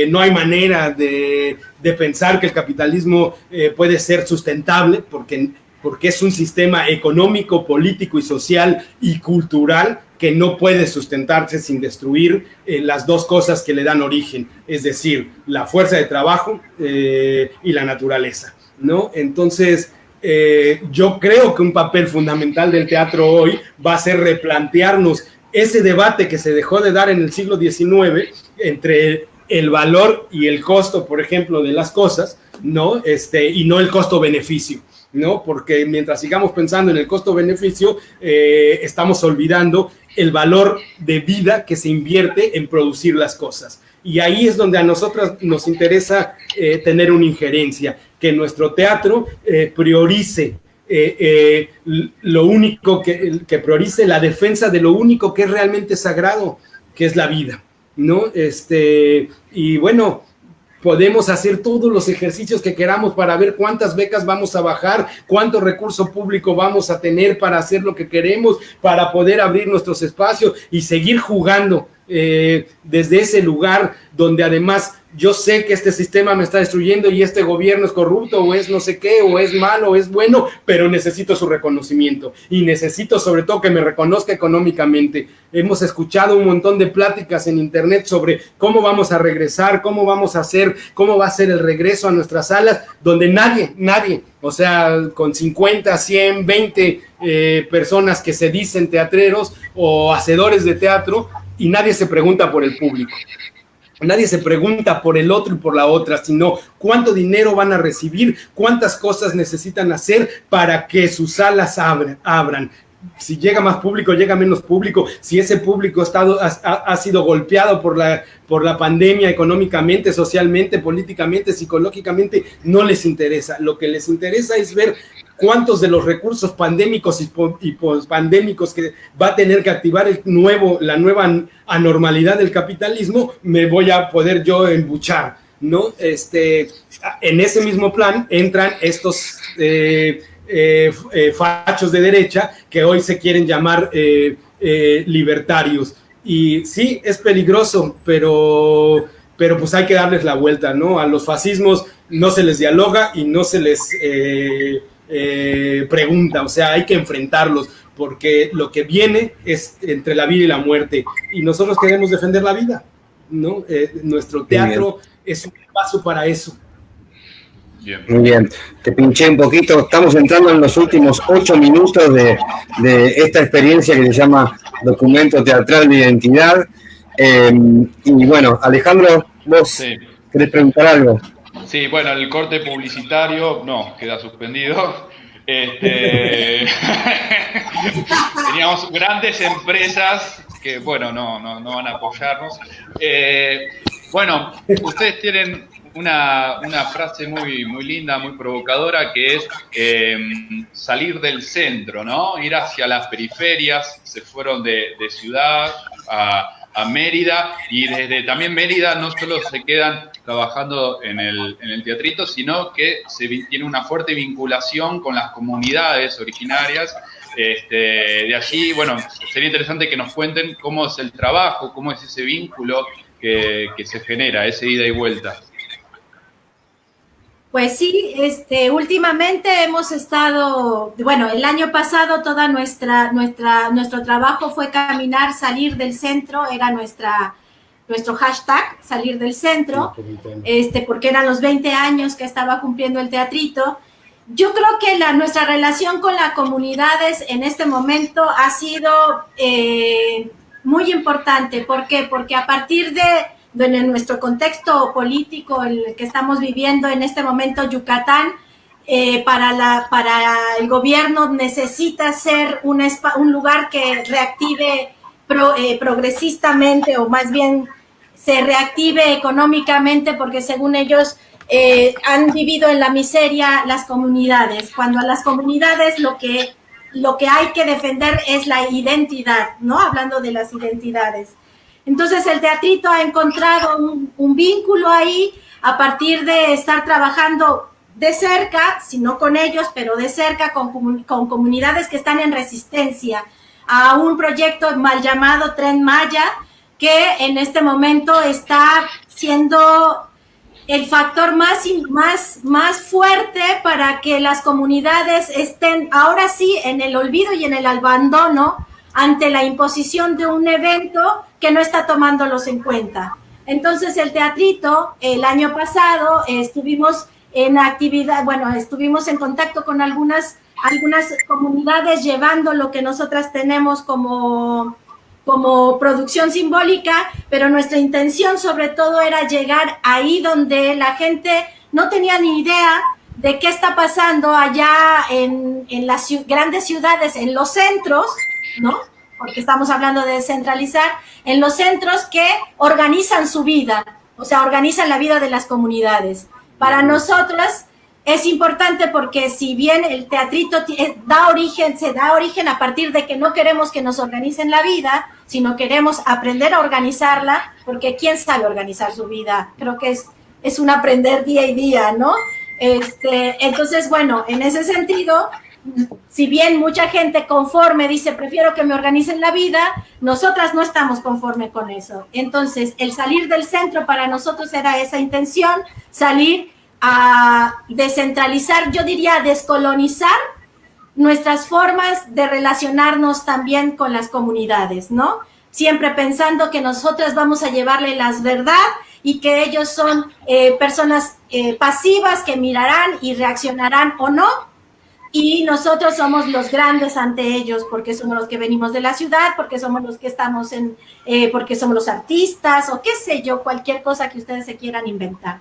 no hay manera de pensar que el capitalismo puede ser sustentable, porque es un sistema económico, político y social y cultural que no puede sustentarse sin destruir las dos cosas que le dan origen, es decir, la fuerza de trabajo y la naturaleza, ¿no? Entonces, yo creo que un papel fundamental del teatro hoy va a ser replantearnos ese debate que se dejó de dar en el siglo XIX entre el valor y el costo, por ejemplo, de las cosas, ¿no? Y no el costo-beneficio, ¿no? Porque mientras sigamos pensando en el costo-beneficio, estamos olvidando el valor de vida que se invierte en producir las cosas. Y ahí es donde a nosotros nos interesa tener una injerencia, que nuestro teatro priorice lo único que priorice la defensa de lo único que es realmente sagrado, que es la vida, ¿no? Y bueno, podemos hacer todos los ejercicios que queramos para ver cuántas becas vamos a bajar, cuánto recurso público vamos a tener para hacer lo que queremos, para poder abrir nuestros espacios y seguir jugando desde ese lugar donde además yo sé que este sistema me está destruyendo y este gobierno es corrupto o es no sé qué, o es malo o es bueno, pero necesito su reconocimiento y necesito sobre todo que me reconozca económicamente. Hemos escuchado un montón de pláticas en internet sobre cómo vamos a regresar, cómo vamos a hacer, cómo va a ser el regreso a nuestras salas, donde nadie, o sea, con 50, 100, 20 personas que se dicen teatreros o hacedores de teatro, y nadie se pregunta por el público. Nadie se pregunta por el otro y por la otra, sino cuánto dinero van a recibir, cuántas cosas necesitan hacer para que sus salas abran. Si llega más público, llega menos público, si ese público ha sido golpeado por la pandemia económicamente, socialmente, políticamente, psicológicamente, no les interesa. Lo que les interesa es ver cuántos de los recursos pandémicos y pospandémicos que va a tener que activar la nueva anormalidad del capitalismo, me voy a poder yo embuchar, ¿no? En ese mismo plan entran estos fachos de derecha que hoy se quieren llamar libertarios. Y sí, es peligroso, pero pues hay que darles la vuelta, ¿no? A los fascismos no se les dialoga y no se les pregunta, o sea, hay que enfrentarlos, porque lo que viene es entre la vida y la muerte, y nosotros queremos defender la vida, ¿no? Nuestro teatro es un paso para eso. Bien. Muy bien, te pinché un poquito, estamos entrando en los últimos 8 minutos de esta experiencia que se llama Documento Teatral de Identidad, y bueno, Alejandro, vos querés preguntar algo. Sí, bueno, el corte publicitario, no, queda suspendido. Teníamos grandes empresas que, bueno, no van a apoyarnos. Bueno, ustedes tienen una frase muy linda, muy provocadora, que es salir del centro, ¿no? Ir hacia las periferias. Se fueron de ciudad a Mérida, y desde también Mérida no solo se quedan trabajando en el teatrito, sino que tiene una fuerte vinculación con las comunidades originarias. De allí, bueno, sería interesante que nos cuenten cómo es el trabajo, cómo es ese vínculo que se genera, ese ida y vuelta. Pues sí, últimamente hemos estado, bueno, el año pasado toda nuestro trabajo fue caminar, salir del centro, era nuestro hashtag, salir del centro, porque eran los 20 años que estaba cumpliendo el teatrito. Yo creo que nuestra relación con las comunidades en este momento ha sido muy importante. ¿Por qué? Porque a partir de nuestro contexto político, el que estamos viviendo en este momento, Yucatán, para el gobierno necesita ser un lugar que reactive progresistamente, o más bien se reactive económicamente, porque según ellos han vivido en la miseria las comunidades, cuando a las comunidades lo que hay que defender es la identidad, ¿no? Hablando de las identidades. Entonces el teatrito ha encontrado un vínculo ahí a partir de estar trabajando de cerca, si no con ellos, pero de cerca con comunidades que están en resistencia a un proyecto mal llamado Tren Maya, que en este momento está siendo el factor más fuerte para que las comunidades estén ahora sí en el olvido y en el abandono ante la imposición de un evento que no está tomándolos en cuenta. Entonces el teatrito, el año pasado estuvimos en actividad, bueno, estuvimos en contacto con algunas comunidades llevando lo que nosotras tenemos como como producción simbólica, pero nuestra intención sobre todo era llegar ahí donde la gente no tenía ni idea de qué está pasando allá en las grandes ciudades, en los centros, ¿no? Porque estamos hablando de descentralizar, en los centros que organizan su vida, o sea, organizan la vida de las comunidades. Para nosotras es importante porque si bien el teatrito se da origen a partir de que no queremos que nos organicen la vida, sino queremos aprender a organizarla, porque ¿quién sabe organizar su vida? Creo que es un aprender día y día, ¿no? Entonces, bueno, en ese sentido, si bien mucha gente conforme dice, prefiero que me organicen la vida, nosotras no estamos conforme con eso. Entonces, el salir del centro para nosotros era esa intención, salir a descentralizar, yo diría descolonizar nuestras formas de relacionarnos también con las comunidades, ¿no? Siempre pensando que nosotras vamos a llevarle las verdad y que ellos son personas pasivas que mirarán y reaccionarán o no, y nosotros somos los grandes ante ellos porque somos los que venimos de la ciudad, porque somos los que estamos porque somos los artistas o qué sé yo, cualquier cosa que ustedes se quieran inventar.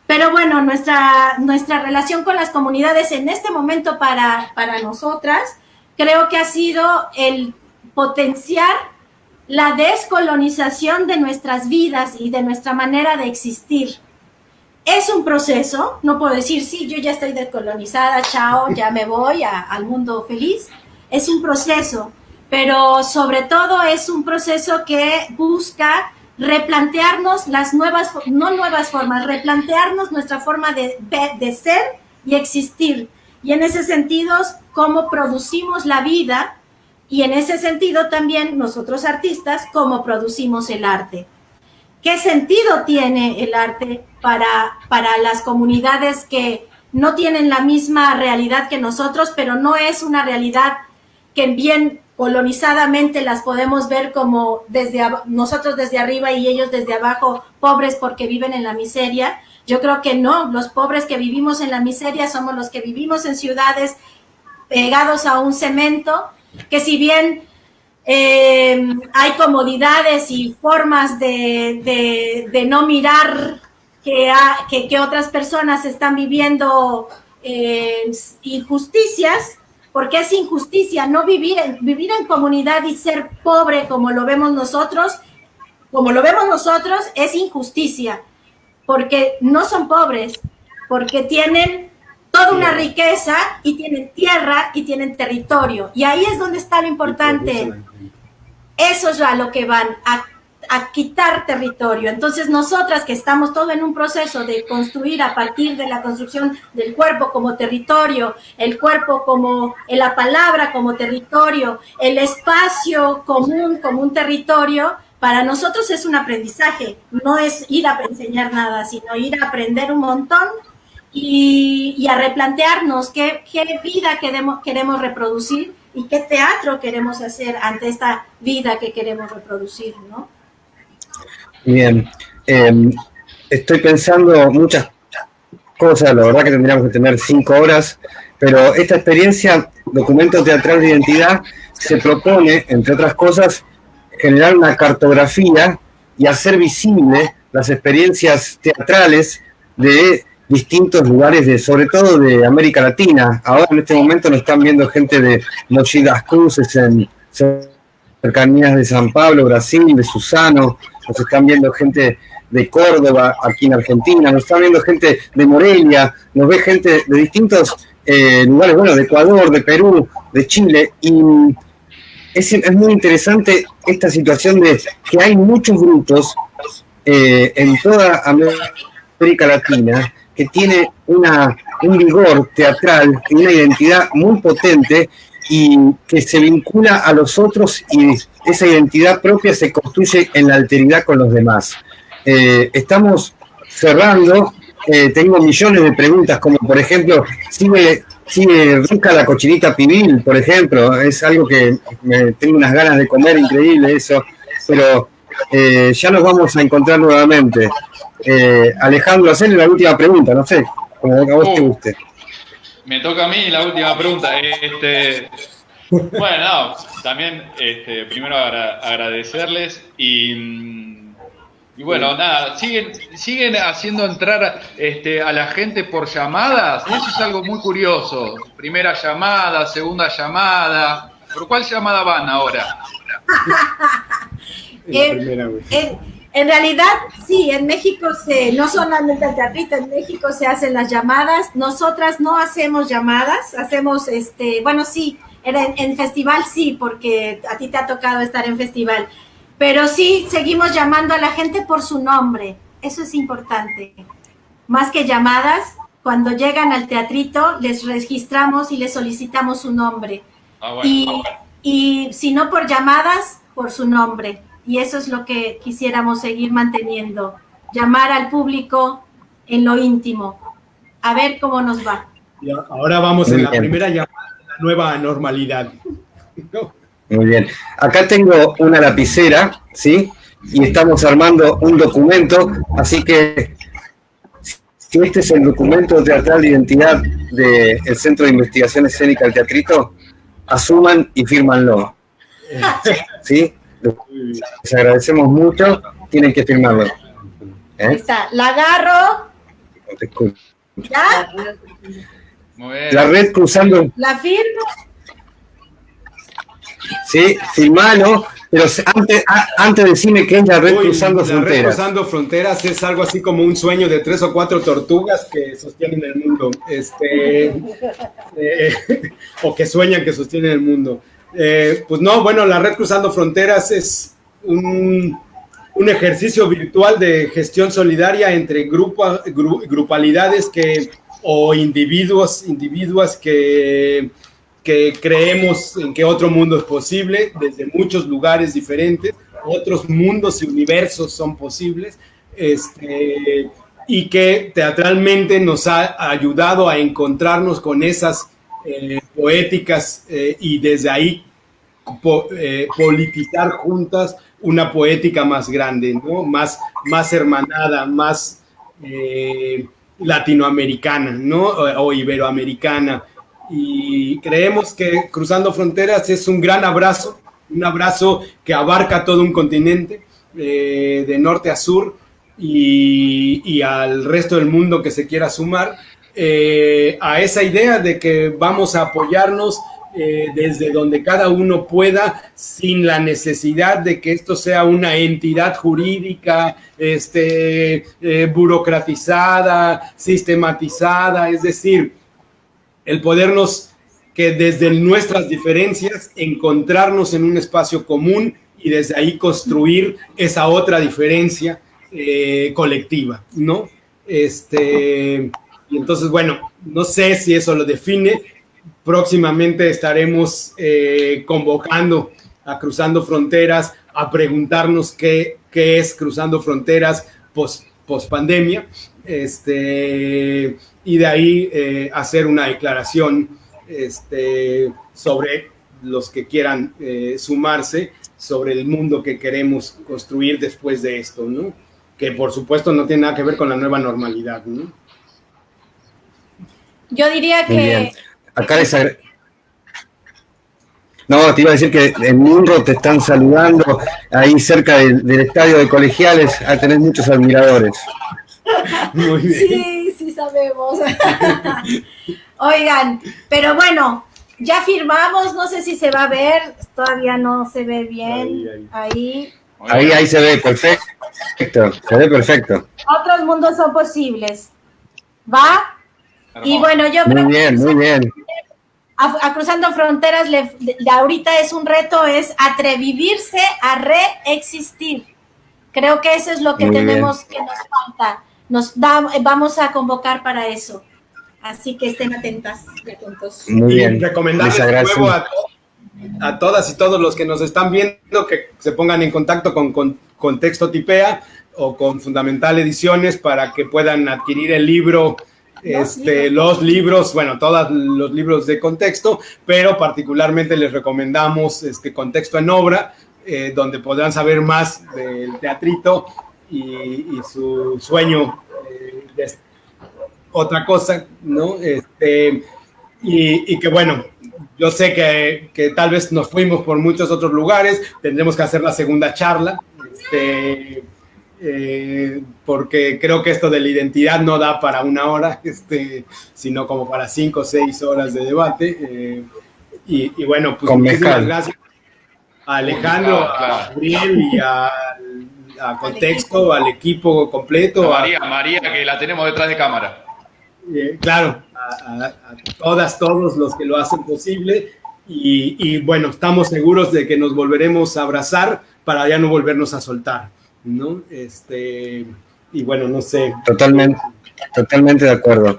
Pero bueno, nuestra relación con las comunidades en este momento para nosotras creo que ha sido el potenciar la descolonización de nuestras vidas y de nuestra manera de existir. Es un proceso, no puedo decir, sí, yo ya estoy descolonizada, chao, ya me voy al mundo feliz. Es un proceso, pero sobre todo es un proceso que busca replantearnos replantearnos nuestra forma de ser y existir. Y en ese sentido, cómo producimos la vida, y en ese sentido también nosotros artistas, cómo producimos el arte. ¿Qué sentido tiene el arte para las comunidades que no tienen la misma realidad que nosotros, pero no es una realidad que bien colonizadamente las podemos ver como nosotros desde arriba y ellos desde abajo, pobres porque viven en la miseria? Yo creo que no, los pobres que vivimos en la miseria somos los que vivimos en ciudades pegados a un cemento, que si bien hay comodidades y formas de no mirar que otras personas están viviendo injusticias, porque es injusticia no vivir en comunidad y ser pobre como lo vemos nosotros es injusticia, porque no son pobres, porque tienen toda una riqueza y tienen tierra y tienen territorio, y ahí es donde está lo importante. Eso es a lo que van, a quitar territorio. Entonces nosotras que estamos todo en un proceso de construir a partir de la construcción del cuerpo como territorio, el cuerpo como la palabra como territorio, el espacio común como un territorio, para nosotros es un aprendizaje, no es ir a enseñar nada, sino ir a aprender un montón y a replantearnos qué vida queremos reproducir y qué teatro queremos hacer ante esta vida que queremos reproducir, ¿no? Bien, estoy pensando muchas cosas, la verdad que tendríamos que tener 5 horas, pero esta experiencia, Documento Teatral de Identidad, se propone, entre otras cosas, generar una cartografía y hacer visible las experiencias teatrales de distintos lugares, sobre todo de América Latina. Ahora en este momento nos están viendo gente de Mogi das Cruzes, en cercanías de San Pablo, Brasil, de Susano, nos están viendo gente de Córdoba, aquí en Argentina, nos están viendo gente de Morelia, nos ve gente de distintos lugares, bueno, de Ecuador, de Perú, de Chile, y es muy interesante esta situación de que hay muchos grupos en toda América Latina que tiene un vigor teatral y una identidad muy potente y que se vincula a los otros, y esa identidad propia se construye en la alteridad con los demás. Estamos cerrando, tengo millones de preguntas, como por ejemplo, sigue rica la cochinita pibil, por ejemplo, es algo que tengo unas ganas de comer, increíble eso, pero ya nos vamos a encontrar nuevamente. Alejandro, hacerle la última pregunta, no sé, como a vos te guste. Me toca a mí la última pregunta. Bueno, no, también primero agradecerles y bueno, nada, siguen haciendo entrar a la gente por llamadas, y eso es algo muy curioso. Primera llamada, segunda llamada. ¿Por cuál llamada van ahora? En realidad, sí, en México no solamente el teatrito, en México se hacen las llamadas. Nosotras no hacemos llamadas, hacemos, bueno, sí, en festival sí, porque a ti te ha tocado estar en festival, pero sí seguimos llamando a la gente por su nombre, eso es importante. Más que llamadas, cuando llegan al teatrito, les registramos y les solicitamos su nombre. Bueno. Y si no por llamadas, por su nombre. Y eso es lo que quisiéramos seguir manteniendo. Llamar al público en lo íntimo. A ver cómo nos va. Y ahora vamos en la primera llamada de la nueva normalidad. Muy bien. Acá tengo una lapicera, ¿sí? Y estamos armando un documento, así que si este es el documento teatral de identidad del Centro de Investigación Escénica del Teatrito, asuman y fírmanlo. ¿Sí? Les agradecemos mucho, tienen que firmarlo. Ahí está, la agarro. No te escucho. ¿Ya? Muy bien. La red cruzando. La firmo. Sí, firmalo, pero antes decime qué es la red cruzando fronteras. La red cruzando fronteras es algo así como un sueño de 3 o 4 tortugas que sostienen el mundo, o que sueñan que sostienen el mundo. Pues no, bueno, la red cruzando fronteras es un ejercicio virtual de gestión solidaria entre grupalidades o individuas que creemos en que otro mundo es posible, desde muchos lugares diferentes, otros mundos y universos son posibles, y que teatralmente nos ha ayudado a encontrarnos con esas poéticas y desde ahí politizar juntas una poética más grande, ¿no? Más hermanada, más latinoamericana, ¿no? O iberoamericana. Y creemos que Cruzando Fronteras es un gran abrazo, un abrazo que abarca todo un continente, de norte a sur, y al resto del mundo que se quiera sumar a esa idea de que vamos a apoyarnos desde donde cada uno pueda, sin la necesidad de que esto sea una entidad jurídica burocratizada, sistematizada, es decir, el podernos, que desde nuestras diferencias, encontrarnos en un espacio común y desde ahí construir esa otra diferencia colectiva, ¿no? Y entonces, bueno, no sé si eso lo define. Próximamente estaremos convocando a Cruzando Fronteras a preguntarnos qué es Cruzando Fronteras post pandemia, y de ahí hacer una declaración sobre los que quieran sumarse, sobre el mundo que queremos construir después de esto, ¿no? Que por supuesto no tiene nada que ver con la nueva normalidad, ¿no? Yo diría que... Acá no, te iba a decir que en Munro te están saludando, ahí cerca del estadio de Colegiales, tenés muchos admiradores. Muy bien. Sí sabemos. Oigan, pero bueno, ya firmamos, no sé si se va a ver, todavía no se ve bien. Ahí se ve, perfecto, se ve perfecto. Otros mundos son posibles. ¿Va? Y bueno, yo creo que muy bien. A Cruzando Fronteras ahorita es un reto, es atrevivirse a reexistir. Creo que eso es lo que tenemos, que nos falta. Vamos a convocar para eso. Así que estén atentas y atentos. Muy bien. Recomendarles de nuevo a todas y todos los que nos están viendo que se pongan en contacto con Contexto Tipea o con Fundamental Ediciones para que puedan adquirir el libro. Los libros, bueno, todos los libros de contexto, pero particularmente les recomendamos Contexto en Obra, donde podrán saber más del teatrito y su sueño otra cosa, ¿no? Y que bueno, yo sé que tal vez nos fuimos por muchos otros lugares, tendremos que hacer la segunda charla, porque creo que esto de la identidad no da para 1 hora, sino como para 5 o 6 horas de debate. Y bueno, pues muchísimas gracias a Alejandro, a Gabriel y a Contexto, al equipo completo. María, que la tenemos detrás de cámara. Claro, a todos los que lo hacen posible. Y bueno, estamos seguros de que nos volveremos a abrazar para ya no volvernos a soltar, ¿no? Y bueno, no sé. Totalmente de acuerdo.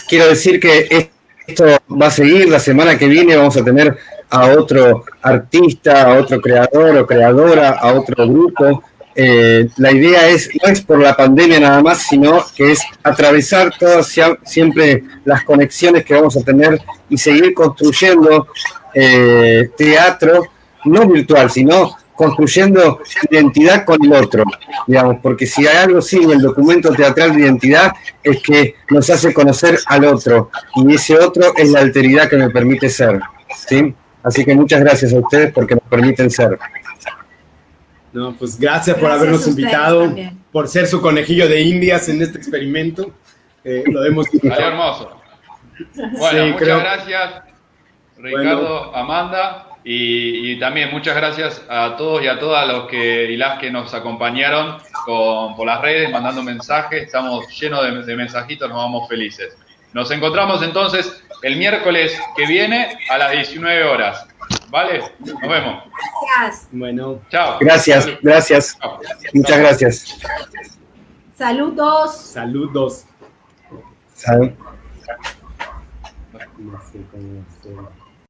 Quiero decir que esto va a seguir. La semana que viene vamos a tener a otro artista, a otro creador o creadora, a otro grupo. La idea no es por la pandemia nada más, sino que es atravesar todas siempre las conexiones que vamos a tener y seguir construyendo teatro, no virtual, sino construyendo identidad con el otro, digamos, porque si hay algo sí en el documento teatral de identidad es que nos hace conocer al otro, y ese otro es la alteridad que me permite ser, ¿sí? Así que muchas gracias a ustedes porque nos permiten ser. No, pues gracias por habernos invitado, también, por ser su conejillo de indias en este experimento. Lo hemos disfrutado. Hermoso. Bueno, sí, muchas gracias, Ricardo, Amanda, y también muchas gracias a todos y a todas los y las que nos acompañaron por las redes, mandando mensajes. Estamos llenos de mensajitos, nos vamos felices. Nos encontramos entonces el miércoles que viene a las 19 horas. ¿Vale? Nos vemos. Gracias. Bueno. Chao. Gracias. Chao. Muchas gracias. Saludos. Saludos. Salud. No sé cómo hacer.